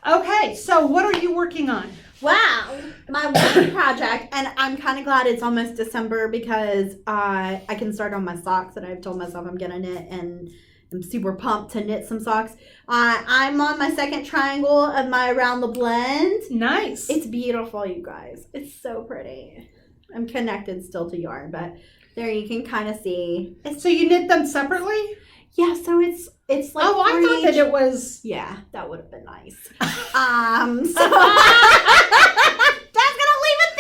S2: Okay, so what are you working on?
S1: Wow, my one project, and I'm kind of glad it's almost December, because I can start on my socks that I've told myself I'm gonna knit, and I'm super pumped to knit some socks. I'm on my 2nd triangle of my Around the Blend.
S2: Nice.
S1: It's beautiful, you guys. It's so pretty. I'm connected still to yarn, but there you can kind of see.
S2: So you knit them separately?
S1: Yeah, so it's like
S2: I thought that it was.
S1: Yeah, that would have been nice. So that's gonna leave it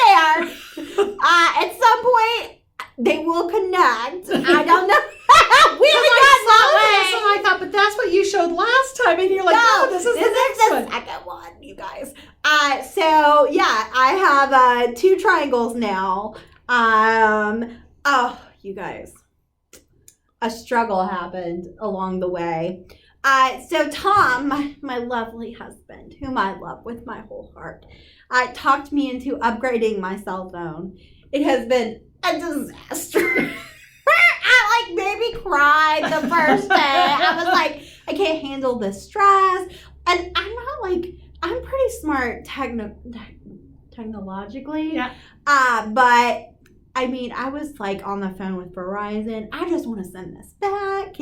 S1: you guys. So yeah, I have 2 triangles now. Oh, you guys, a struggle happened along the way. So Tom, my lovely husband, whom I love with my whole heart, talked me into upgrading my cell phone. It has been a disaster. I like maybe cried the first day. I was like, I can't handle the stress. And I'm not like, I'm pretty smart technologically.
S2: Yeah.
S1: But I mean, I was like on the phone with Verizon. I just want to send this back.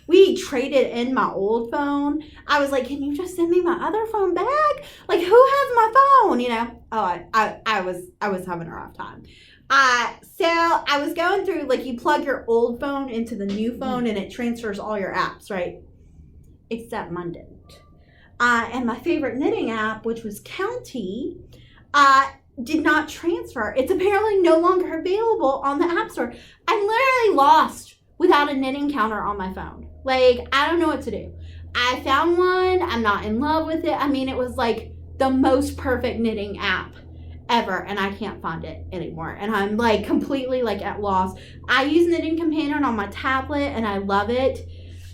S1: We traded in my old phone. I was like, can you just send me my other phone back? Like, who has my phone? You know? Oh, I was having a rough time. So I was going through, like, you plug your old phone into the new phone and it transfers all your apps, right? Except mine didn't. And my favorite knitting app, which was County, did not transfer. It's apparently no longer available on the App Store. I'm literally lost without a knitting counter on my phone. Like, I don't know what to do. I found one. I'm not in love with it. I mean, it was like the most perfect knitting app ever, and I can't find it anymore. And I'm like completely like at loss. I use Knitting Companion on my tablet, and I love it.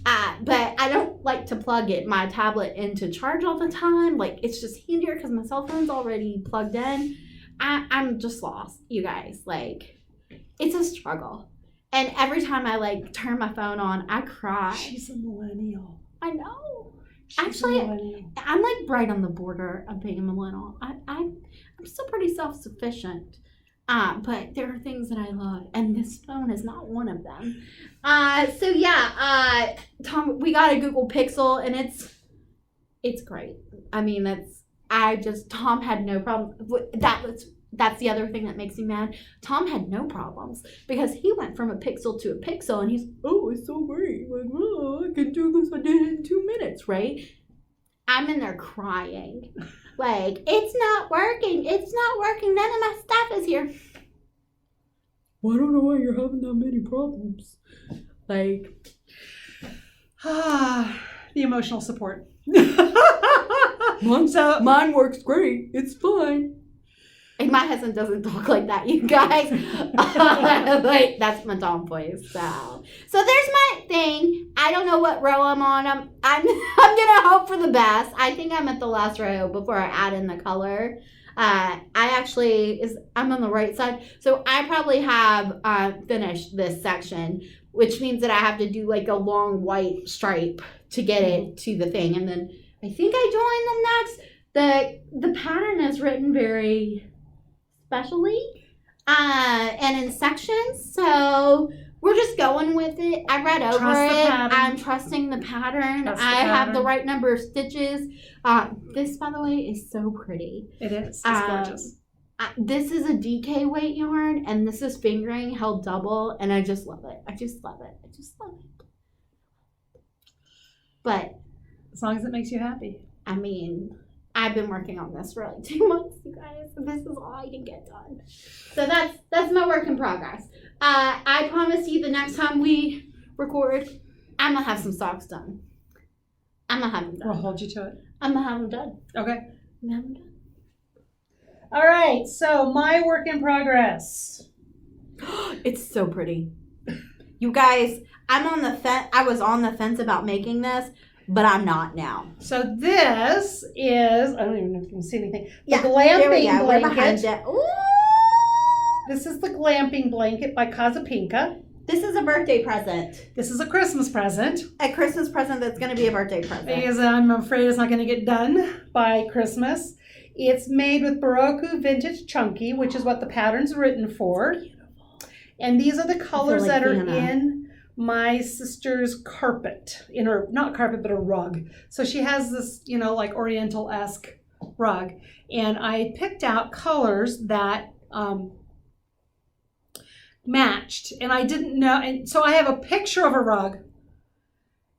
S1: But I don't like to plug my tablet into charge all the time. Like, it's just handier because my cell phone's already plugged in. I'm just lost, you guys. Like, it's a struggle. And every time I like turn my phone on, I cry.
S2: She's a millennial.
S1: I know.
S2: She's
S1: Actually,
S2: a millennial.
S1: I'm like right on the border of being a millennial. I'm still pretty self-sufficient. But there are things that I love, and this phone is not one of them. So yeah, Tom, we got a Google Pixel, and it's great. I mean, Tom had no problem. That's the other thing that makes me mad. Tom had no problems because he went from a Pixel to a Pixel, and he's, oh, it's so great. Like, oh, I can do this. I did it in 2 minutes, right? I'm in there crying. Like, it's not working. It's not working. None of my stuff is here. Well, I don't know why you're having that many problems. Like,
S2: the emotional support.
S1: Mine works great. It's fine. And my husband doesn't talk like that, you guys. Like, that's my Tom voice. So there's my thing. I don't know what row I'm on. I'm gonna hope for the best. I think I'm at the last row before I add in the color. I'm on the right side, so I probably have finished this section, which means that I have to do like a long white stripe to get it to the thing, and then I think I join them next. The pattern is written very specially and in sections, so we're just going with it. I read over it. I'm trusting the pattern. I have the right number of stitches. This, by the way, is so pretty.
S2: It is. It's gorgeous.
S1: This is a DK weight yarn, and this is fingering held double, and I just love it. I just love it. But
S2: as long as it makes you happy.
S1: I mean, I've been working on this for like 2 months, you guys. This is all I can get done. So that's my work in progress. I promise you the next time we record, I'm going to have some socks done. I'm going to have them done.
S2: We'll hold you to it.
S1: I'm going to have them done.
S2: Okay.
S1: I'm going to have them done.
S2: All right. So my work in progress.
S1: It's so pretty. You guys, I'm on the fence. I was on the fence about making this, but I'm not now.
S2: So this is, I don't even know if you can see anything.
S1: Yeah,
S2: the glamping
S1: We're behind
S2: blanket.
S1: it. Ooh.
S2: This is the glamping blanket by Kazapinka.
S1: This is a birthday present.
S2: This is a Christmas present.
S1: A Christmas present that's going to be a birthday present.
S2: Because I'm afraid it's not going to get done by Christmas. It's made with Baroku Vintage Chunky, which is what the pattern's written for. Beautiful. And these are the colors that are in my sister's carpet, in her, not carpet, but a rug. So she has this, like Oriental-esque rug. And I picked out colors that matched. And I didn't know. And so I have a picture of a rug.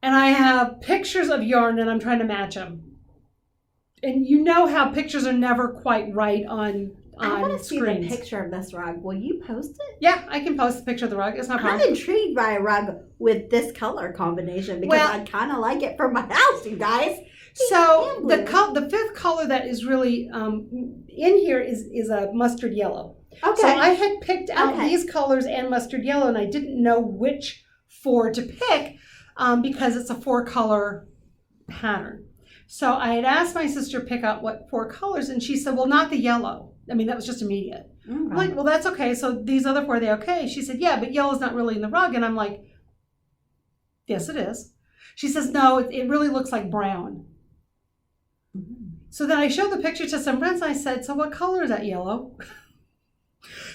S2: And I have pictures of yarn, and I'm trying to match them. And you know how pictures are never quite right on
S1: I want to see the
S2: screens.
S1: picture of this rug. Will you post it?
S2: Yeah, I can post a picture of the rug. It's not problem.
S1: I'm intrigued by a rug with this color combination because I kind of like it for my house, you guys.
S2: So
S1: blue.
S2: the fifth color that is really in here is a mustard yellow.
S1: Okay.
S2: So I had picked out these colors and mustard yellow, and I didn't know which 4 to pick because it's a 4-color pattern. So I had asked my sister to pick out what 4 colors, and she said, well, not the yellow. I mean, that was just immediate. I'm like, well, that's okay. So these other 4, are they okay? She said, yeah, but yellow's not really in the rug. And I'm like, yes, it is. She says, no, it really looks like brown. So then I showed the picture to some friends, and I said, so what color is that yellow?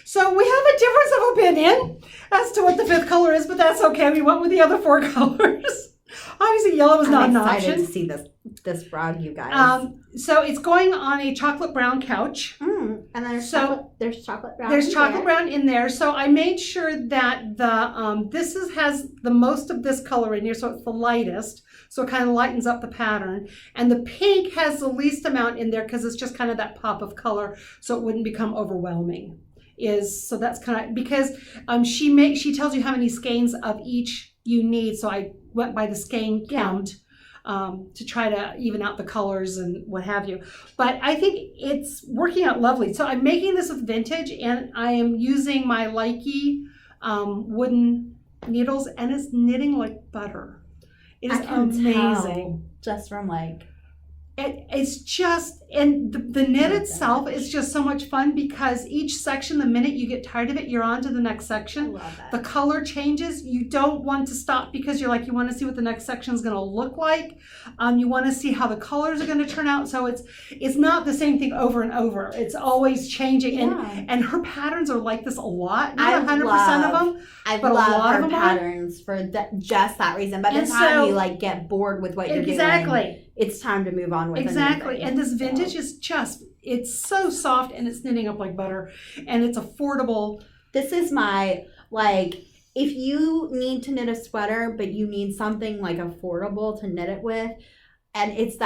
S2: So we have a difference of opinion as to what the 5th color is, but that's okay. We went with the other 4 colors. Obviously, yellow was not an option.
S1: I'm excited to see this rug, you guys.
S2: So it's going on a chocolate brown couch.
S1: And there's chocolate brown.
S2: There's chocolate brown in there. So I made sure that the this has the most of this color in here, so it's the lightest. So it kind of lightens up the pattern. And the pink has the least amount in there because it's just kind of that pop of color, so it wouldn't become overwhelming. So that's kind of because she tells you how many skeins of each you need. So I went by the skein count to try to even out the colors and what have you. But I think it's working out lovely. So I'm making this with vintage, and I am using my Likey wooden needles, and it's knitting like butter. It is amazing.
S1: Just from
S2: it's just, and the knit itself is just so much fun because each section, the minute you get tired of it, you're on to the next section.
S1: I love that.
S2: The color changes. You don't want to stop because you're like, you want to see what the next section is going to look like. You want to see how the colors are going to turn out. So it's not the same thing over and over. It's always changing.
S1: Yeah.
S2: And her patterns are like this a lot. Not 100% of them.
S1: I
S2: but
S1: love
S2: a lot
S1: her
S2: of them
S1: patterns for just that reason. By the
S2: And
S1: time
S2: so-
S1: you get bored with what you're
S2: Exactly.
S1: doing, it's time to move on with
S2: Exactly.
S1: anything.
S2: And this vintage is just, it's so soft and it's knitting up like butter and it's affordable.
S1: This is my, if you need to knit a sweater, but you need something affordable to knit it with, and it's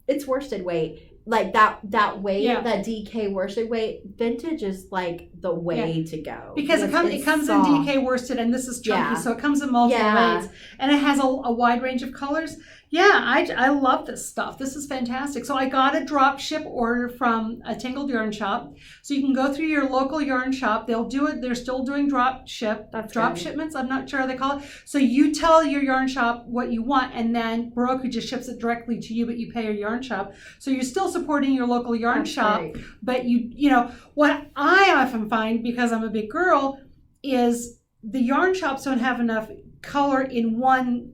S1: it's worsted weight. That weight, that DK worsted weight, vintage is the way to go.
S2: Because it comes in DK worsted, and this is chunky, so it comes in multiple weights, and it has a wide range of colors. Yeah, I love this stuff. This is fantastic. So I got a drop ship order from a Tangled Yarn Shop. So you can go through your local yarn shop. They'll do it. They're still doing drop shipments. I'm not sure how they call it. So you tell your yarn shop what you want, and then Baroku just ships it directly to you, but you pay your yarn shop. So you're still supporting your local yarn shop.
S1: Great.
S2: But you know, what I often find, because I'm a big girl, is the yarn shops don't have enough color in one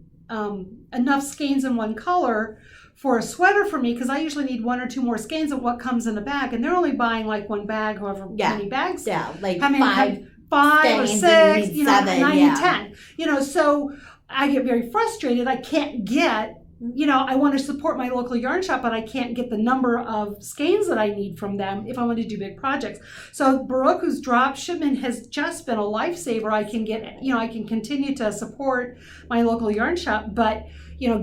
S2: enough skeins in one color for a sweater for me, because I usually need 1 or 2 more skeins of what comes in a bag, and they're only buying one bag, however many bags.
S1: Yeah,
S2: five or 6, 7, 9, 10. So I get very frustrated. I can't get, I want to support my local yarn shop, but I can't get the number of skeins that I need from them if I want to do big projects. So Baroku's drop shipment has just been a lifesaver. I can get, I can continue to support my local yarn shop, but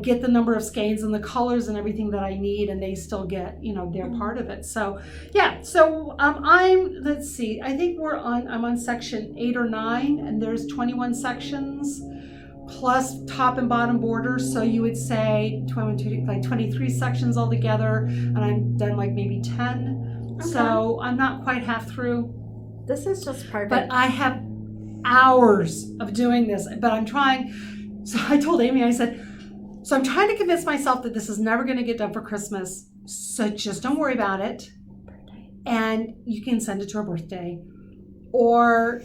S2: get the number of skeins and the colors and everything that I need, and they still get, their part of it. So yeah, so let's see, I think I'm on section 8 or 9, and there's 21 sections plus top and bottom borders. So you would say 23 sections altogether, and I'm done maybe 10. Okay. So I'm not quite half through.
S1: This is just perfect.
S2: But I have hours of doing this, but I'm trying. So I told Amy, I said, so I'm trying to convince myself that this is never going to get done for Christmas. So just don't worry about it. And you can send it to her birthday or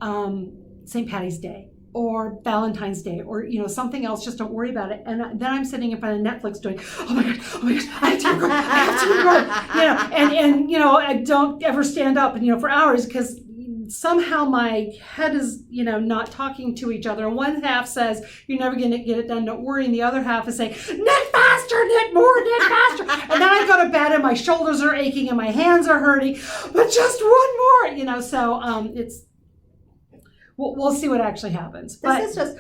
S2: St. Patty's Day or Valentine's Day or, something else. Just don't worry about it. And then I'm sitting in front of Netflix doing, oh my gosh, I have to record, and I don't ever stand up, for hours, because somehow my head is, not talking to each other. And one half says, you're never going to get it done, don't worry. And the other half is saying, knit faster, knit more, knit faster. And then I go to bed and my shoulders are aching and my hands are hurting, but just one more, so it's, we'll see what actually happens.
S1: This is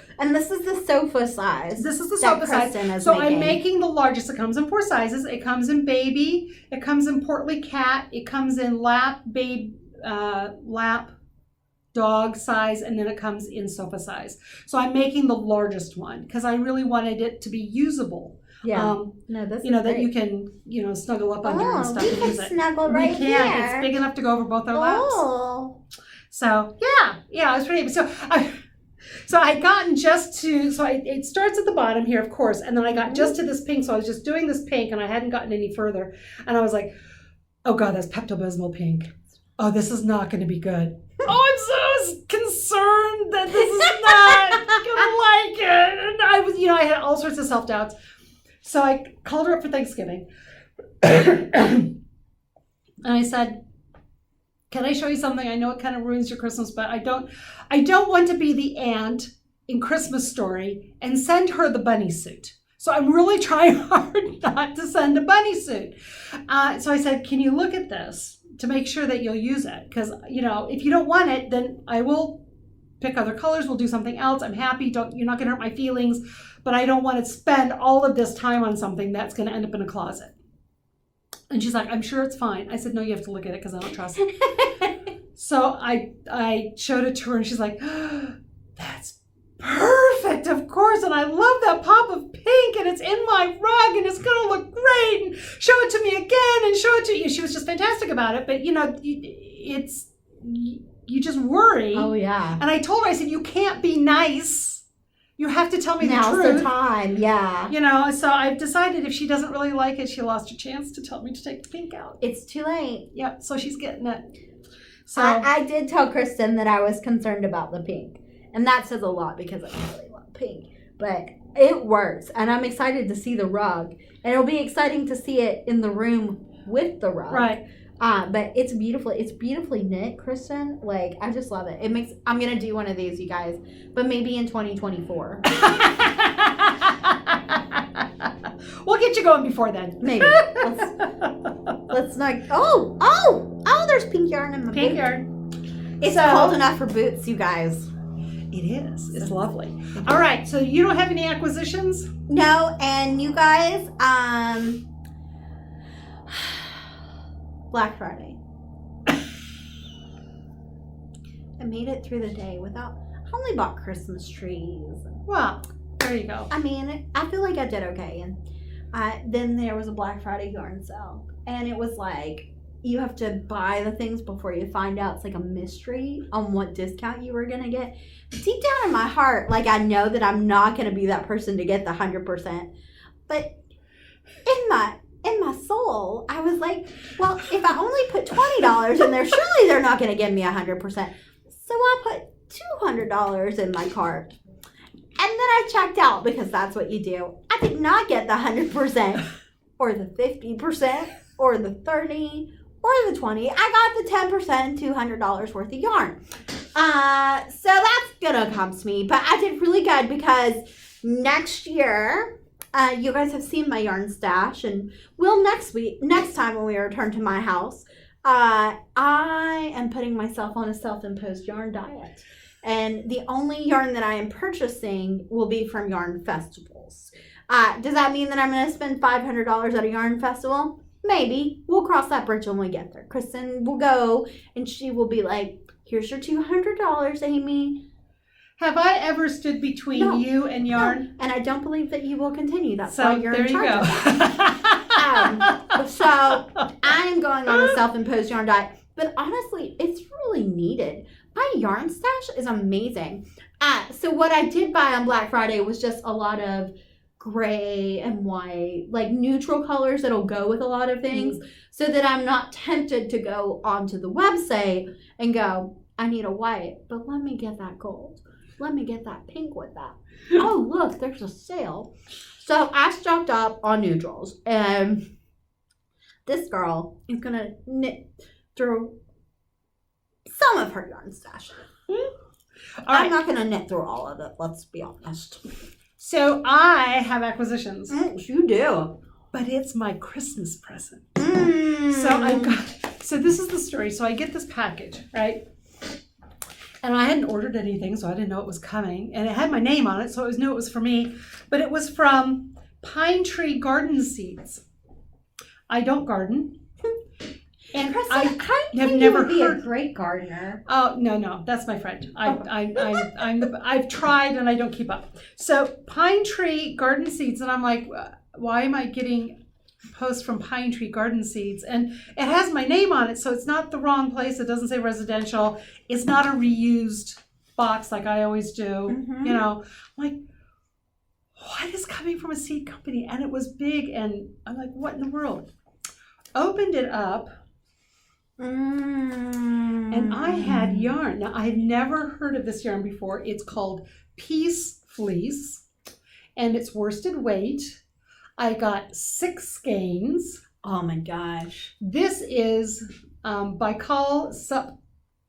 S1: the sofa size.
S2: This is the sofa size. So I'm making the largest. It comes in 4 sizes. It comes in baby. It comes in portly cat. It comes in lap, lap, dog size, and then it comes in sofa size. So I'm making the largest one because I really wanted it to be usable.
S1: Yeah. No, this is
S2: that
S1: great.
S2: you can, snuggle up under and stuff
S3: we
S2: and
S3: can
S2: use it.
S3: snuggle right
S2: We can.
S3: here.
S2: It's big enough to go over both our laps.
S3: Oh.
S2: So yeah, it was pretty. So I gotten just to. It starts at the bottom here, of course, and then I got just to this pink. So I was just doing this pink, and I hadn't gotten any further, and I was like, oh God, that's Pepto-Bismol pink. Oh, this is not going to be good. Oh, I'm so concerned that this is not gonna like it. And I was, I had all sorts of self-doubts. So I called her up for Thanksgiving. And I said, can I show you something? I know it kind of ruins your Christmas, but I don't want to be the aunt in Christmas Story and send her the bunny suit. So I'm really trying hard not to send a bunny suit. So I said, can you look at this to make sure that you'll use it? Because, if you don't want it, then I will pick other colors. We'll do something else. I'm happy. You're not going to hurt my feelings, but I don't want to spend all of this time on something that's going to end up in a closet. And she's like, I'm sure it's fine. I said, no, you have to look at it because I don't trust it. So I showed it to her and she's like, that's perfect, of course. And I love that pop of pink and it's in my rug and it's going to look great. And show it to me again and show it to you. She was just fantastic about it. But, you just worry.
S1: Oh, yeah.
S2: And I told her, I said, you can't be nice. You have to tell me the truth.
S3: Now's the time, yeah.
S2: So I've decided if she doesn't really like it, she lost her chance to tell me to take the pink out.
S3: It's too late.
S2: Yep, so she's getting it. So
S1: I did tell Kristin that I was concerned about the pink. And that says a lot because I really love pink. But it works. And I'm excited to see the rug. And it'll be exciting to see it in the room with the rug.
S2: Right.
S1: But it's beautiful. It's beautifully knit, Kristin. Like, I just love it. I'm going to do one of these, you guys. But maybe in 2024.
S2: We'll get you going before then.
S1: Maybe. Let's not. Oh, there's pink yarn in my
S2: Pink
S1: boot.
S2: yarn.
S1: It's cold enough for boots, you guys.
S2: It is. It's lovely. All right. So you don't have any acquisitions?
S1: No, and you guys, Black Friday. I made it through the day without. I only bought Christmas trees.
S2: Well, there you go.
S1: I mean, I feel like I did okay. And then there was a Black Friday yarn sale, and it was like you have to buy the things before you find out. It's like a mystery on what discount you were gonna get. Deep down in my heart, like I know that I'm not gonna be that person to get the 100%, but in my soul, I was like, well, if I only put $20 in there, surely they're not going to give me 100%. So I put $200 in my cart. And then I checked out because that's what you do. I did not get the 100% or the 50% or the 30 or the 20. I got the 10% $200 worth of yarn. So that's going to come to me. But I did really good because next year... you guys have seen my yarn stash, and next time when we return to my house, I am putting myself on a self-imposed yarn diet. And the only yarn that I am purchasing will be from yarn festivals. Does that mean that I'm going to spend $500 at a yarn festival? Maybe. We'll cross that bridge when we get there. Kristin will go, and she will be like, here's your $200, Amy.
S2: Have I ever stood between you and yarn?
S1: No. And I don't believe that you will continue. That's
S2: so
S1: why you're in charge of that. So I am going on a self-imposed yarn diet. But honestly, it's really needed. My yarn stash is amazing. So what I did buy on Black Friday was just a lot of gray and white, like neutral colors that'll go with a lot of things, so that I'm not tempted to go onto the website and go, I need a white, but let me get that gold. Let me get that pink with that. Oh, look, there's a sale. So I stocked up on neutrals. And this girl is going to knit through some of her yarn stash. I'm not going to knit through all of it, let's be honest.
S2: So I have acquisitions.
S1: You do.
S2: But it's my Christmas present.
S1: Mm.
S2: So this is the story. So I get this package, right? And I hadn't ordered anything, so I didn't know it was coming. And it had my name on it, so I knew it was for me. But it was from Pine Tree Garden Seeds. I don't garden. And
S1: Kristin, I
S2: have
S1: think
S2: never
S1: you would be
S2: heard.
S1: a great gardener.
S2: Oh, no, that's my friend. I've tried and I don't keep up. So Pine Tree Garden Seeds, and I'm like, why am I getting posts from Pine Tree Garden Seeds? And it has my name on it, so it's not the wrong place. It doesn't say residential. It's not a reused box like I always do.
S3: Mm-hmm.
S2: You know, I'm like, what is coming from a seed company? And it was big, and I'm like, what in the world? Opened it up, and I had yarn. Now, I had never heard of this yarn before. It's called Peace Fleece, and it's worsted weight. I got 6 skeins.
S3: Oh my gosh.
S2: This is Baikal Sup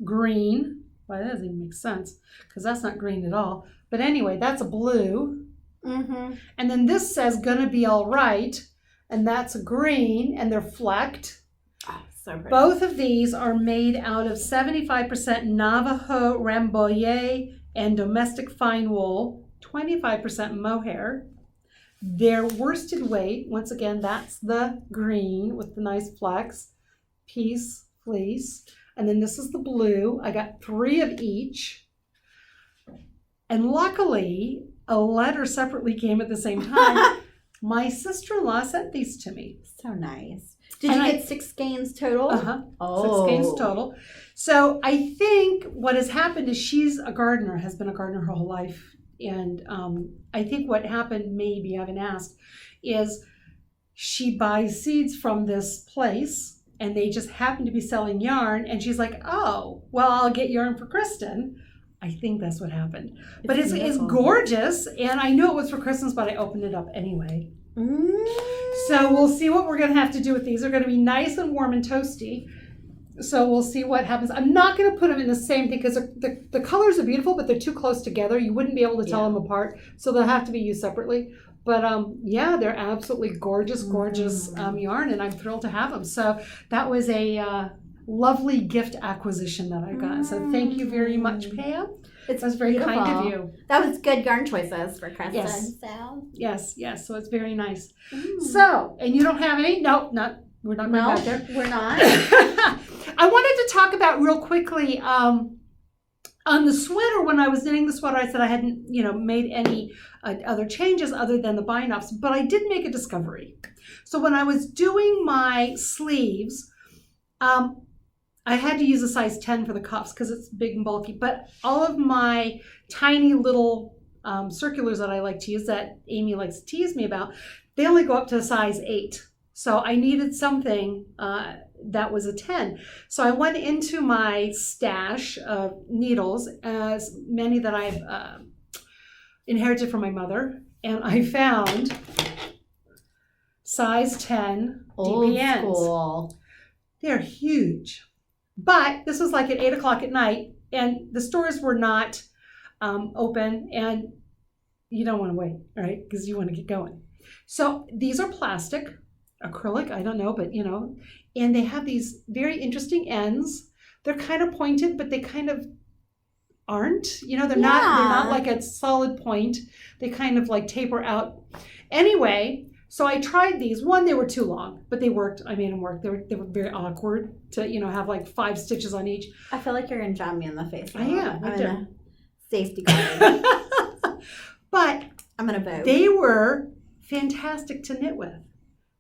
S2: Green. Well, that doesn't even make sense because that's not green at all. But anyway, that's a blue.
S3: Mm-hmm.
S2: And then this says Gonna Be All Right, and that's a green, and they're flecked.
S3: Oh, so pretty.
S2: Both of these are made out of 75% Navajo Rambouillet and domestic fine wool, 25% mohair. They're worsted weight. Once again, that's the green with the nice flecks. Peace Fleece. And then this is the blue. I got 3 of each. And luckily, a letter separately came at the same time. My sister-in-law sent these to me.
S3: So nice. Did you get 6 skeins total?
S2: Uh-huh.
S3: Oh.
S2: 6 skeins total. So I think what has happened is she's a gardener, has been a gardener her whole life. And I think what happened, maybe, I haven't asked, is she buys seeds from this place and they just happen to be selling yarn. And she's like, oh, well, I'll get yarn for Kristin. I think that's what happened. But it's gorgeous. And I knew it was for Christmas, but I opened it up anyway. So we'll see what we're going to have to do with these. They're going to be nice and warm and toasty. So we'll see what happens. I'm not going to put them in the same thing because the colors are beautiful, but they're too close together. You wouldn't be able to tell them apart. So they'll have to be used separately. But yeah, they're absolutely gorgeous, gorgeous yarn, and I'm thrilled to have them. So that was a lovely gift acquisition that I got. So thank you very much, Pam.
S3: It
S2: was very
S3: beautiful.
S2: kind of you.
S3: That was good yarn choices for Kristin.
S2: Yes.
S3: So.
S2: Yes. So it's very nice. So, and you don't have any? No, we're not going back there.
S3: We're not.
S2: I wanted to talk about real quickly on the sweater. When I was knitting the sweater, I said I hadn't, made any other changes other than the bind-offs, but I did make a discovery. So when I was doing my sleeves, I had to use a size 10 for the cuffs because it's big and bulky, but all of my tiny little circulars that I like to use that Amy likes to tease me about, they only go up to a size 8. So I needed something that was a 10. So I went into my stash of needles, as many that I've inherited from my mother, and I found size 10 DPNs.
S3: Old school.
S2: They're huge. But this was like at 8 o'clock at night, and the stores were not open, and you don't want to wait, right? Because you want to get going. So these are plastic, acrylic, I don't know, but and they have these very interesting ends. They're kind of pointed, but they kind of aren't. They're not like a solid point. They kind of like taper out. Anyway, so I tried these. One, they were too long, but they worked. I made them work. They were very awkward to have like 5 stitches on each.
S3: I feel like you're gonna jam me in the face.
S2: I am.
S3: I'm gonna safety guard.
S2: But
S3: I'm gonna vote.
S2: They were fantastic to knit with.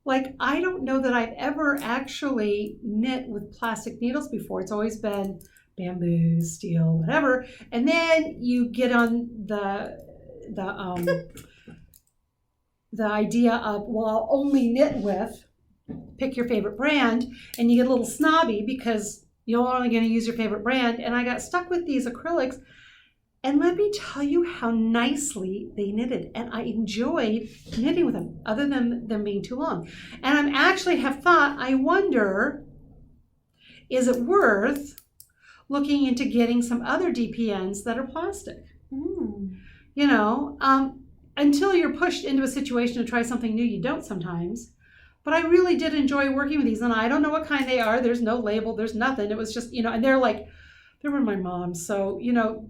S2: Like, I don't know that I've ever actually knit with plastic needles before. It's always been bamboo, steel, whatever. And then you get on the idea of, well, I'll only knit with, pick your favorite brand, and you get a little snobby because you're only going to use your favorite brand. And I got stuck with these acrylics. And let me tell you how nicely they knitted. And I enjoyed knitting with them, other than them being too long. And I actually have thought, I wonder, is it worth looking into getting some other DPNs that are plastic? Until you're pushed into a situation to try something new, you don't sometimes. But I really did enjoy working with these. And I don't know what kind they are. There's no label. There's nothing. It was just, and they're like, they were my mom's. So,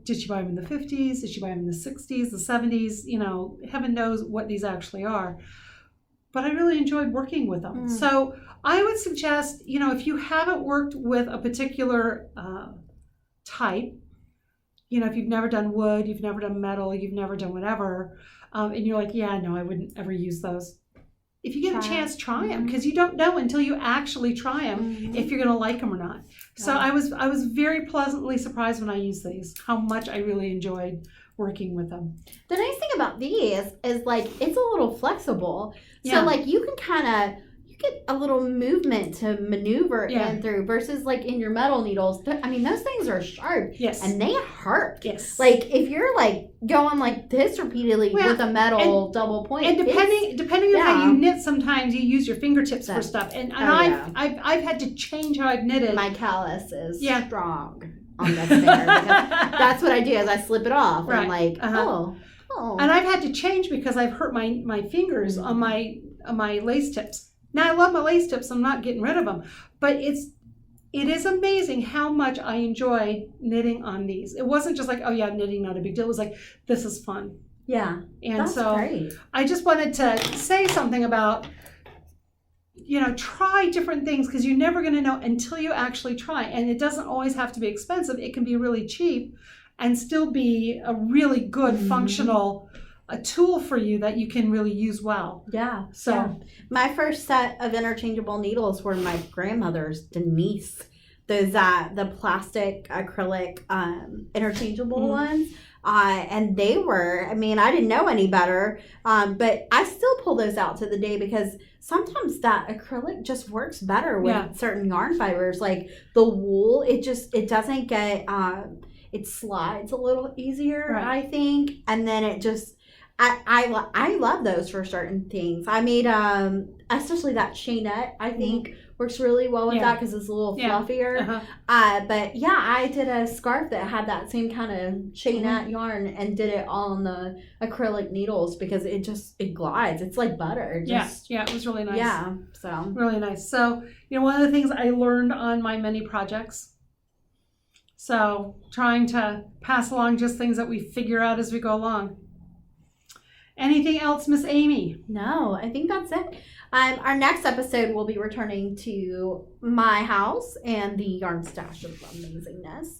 S2: did she buy them in the 50s? Did she buy them in the 60s, the 70s? Heaven knows what these actually are. But I really enjoyed working with them. So I would suggest, if you haven't worked with a particular type, if you've never done wood, you've never done metal, you've never done whatever, and you're like, yeah, no, I wouldn't ever use those. if you get
S1: Try
S2: a chance, try them,
S1: Mhm.
S2: because you don't know until you actually try them
S1: Mhm.
S2: if you're going to like them or not. So
S1: Yeah.
S2: I was very pleasantly surprised when I used these, how much I really enjoyed working with them.
S1: The nice thing about these is like it's a little flexible.
S2: Yeah.
S1: So like you can kind of you get a little movement to maneuver
S2: Yeah.
S1: in through versus like in your metal needles. I mean those things are sharp
S2: Yes.
S1: and they hurt.
S2: Yes.
S1: Like if you're like going like this repeatedly
S2: Well,
S1: with a metal double point.
S2: And depending on how
S1: yeah.
S2: you knit, sometimes you use your fingertips for
S1: That-
S2: stuff. And
S1: yeah.
S2: I've had to change how I've knitted.
S1: My callus is
S2: Yeah.
S1: strong on this finger because that's what I do is I slip it off. And I'm
S2: Right.
S1: like,
S2: Uh-huh.
S1: oh.
S2: And I've had to change because I've hurt my fingers on my lace tips. Now I love my lace tips. I'm not getting rid of them, but it is amazing how much I enjoyed knitting on these. It wasn't just like, oh yeah, knitting not a big deal. It was like, this is fun.
S1: Yeah.
S2: And
S1: That's
S2: so
S1: great.
S2: I just wanted to say something about, try different things, because you're never going to know until you actually try. And it doesn't always have to be expensive. It can be really cheap and still be a really good
S1: Mhm.
S2: functional a tool for you that you can really use well.
S1: Yeah.
S2: So
S1: yeah. My first set of interchangeable needles were my grandmother's, Denise. Those the plastic acrylic interchangeable
S2: Mhm.
S1: ones. And they were, I mean, I didn't know any better, but I still pull those out to the day because sometimes that acrylic just works better with
S2: Yeah.
S1: certain yarn fibers. Like the wool, it doesn't get, it slides a little easier,
S2: Right.
S1: I think. And then it just, I love those for certain things. I made, especially that chainette, I think works really well with
S2: Yeah.
S1: that because it's a little
S2: Yeah.
S1: fluffier.
S2: uh-huh.
S1: But yeah, I did a scarf that had that same kind of chainette yarn and did it all on the acrylic needles because it glides. It's like butter. It just,
S2: Yeah, it was really nice.
S1: yeah. So
S2: Really nice. So, one of the things I learned on my many projects. So, trying to pass along just things that we figure out as we go along. Anything else, Miss Amy?
S1: no, I think that's it. Our next episode will be returning to my house and the yarn stash of amazingness.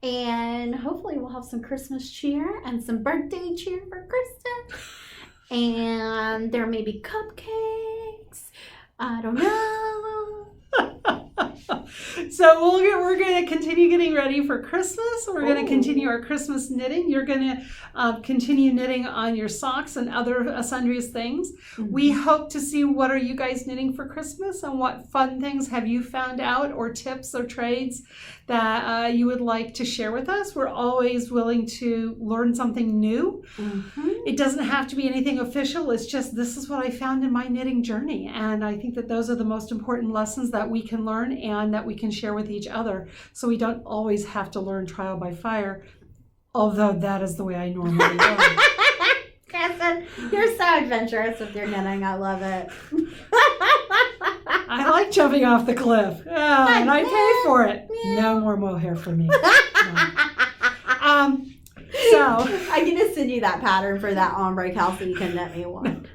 S1: And hopefully we'll have some Christmas cheer and some birthday cheer for Kristin. And there may be cupcakes. I don't know.
S2: So we're going to continue getting ready for Christmas. We're going to continue our Christmas knitting. You're going to continue knitting on your socks and other sundries things. We hope to see what are you guys knitting for Christmas and what fun things have you found out or tips or trades that you would like to share with us. We're always willing to learn something new. It doesn't have to be anything official. It's just this is what I found in my knitting journey. And I think that those are the most important lessons that we can learn and that we can share with each other. So we don't always have to learn trial by fire, although that is the way I normally learn.
S1: Kristin, you're so adventurous with your knitting. I love it.
S2: I like jumping off the cliff. Yeah, and I pay for it.
S1: Yeah.
S2: No more mohair for me. So
S1: I'm going to send you that pattern for that ombre cowl so you can knit me one.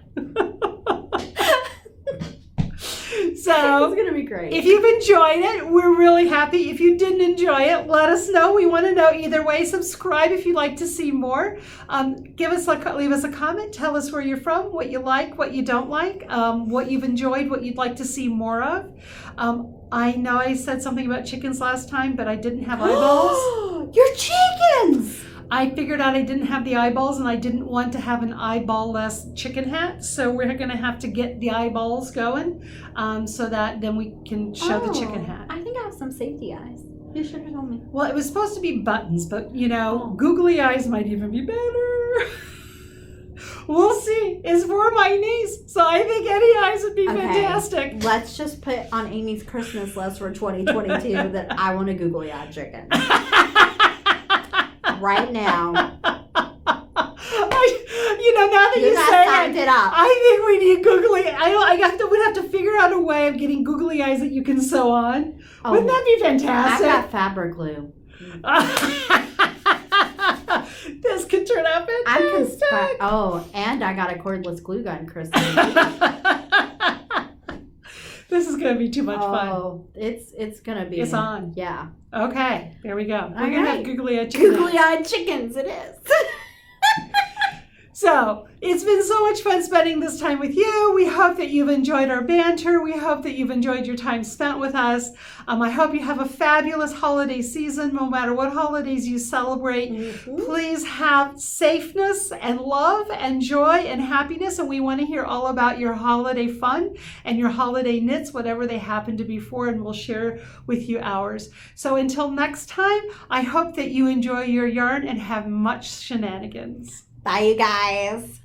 S2: So
S1: it's going to be great.
S2: if you've enjoyed it, we're really happy. If you didn't enjoy it, let us know. We want to know either way. Subscribe if you'd like to see more. Leave us a comment. Tell us where you're from, what you like, what you don't like, what you've enjoyed, what you'd like to see more of. I know I said something about chickens last time, but I didn't have eyeballs.
S1: Your chickens!
S2: I figured out I didn't have the eyeballs and I didn't want to have an eyeball-less chicken hat. So we're going to have to get the eyeballs going so that then we can show the chicken hat.
S1: I think I have some safety eyes. You should have told me.
S2: Well, it was supposed to be buttons, but googly eyes might even be better. We'll see. It's for my niece, so I think any eyes would be fantastic.
S1: Let's just put on Amy's Christmas list for 2022 that I want a googly eyed chicken. Right now.
S2: Now that you say
S1: it up.
S2: I think we need googly. We'd have to figure out a way of getting googly eyes that you can sew on. Wouldn't that be fantastic?
S1: I got fabric glue.
S2: This could turn out fantastic.
S1: And I got a cordless glue gun, Kristin.
S2: This is going to be too much fun.
S1: Oh, it's going to be.
S2: It's on.
S1: Yeah.
S2: Okay, there we go. We're
S1: All
S2: going to
S1: right.
S2: have googly-eyed chicken.
S1: Googly-eyed chickens, it is.
S2: So it's been so much fun spending this time with you. We hope that you've enjoyed our banter. We hope that you've enjoyed your time spent with us. I hope you have a fabulous holiday season, no matter what holidays you celebrate. Please have safeness and love and joy and happiness. And we want to hear all about your holiday fun and your holiday knits, whatever they happen to be for, and we'll share with you ours. So until next time, I hope that you enjoy your yarn and have much shenanigans.
S3: Bye, you guys.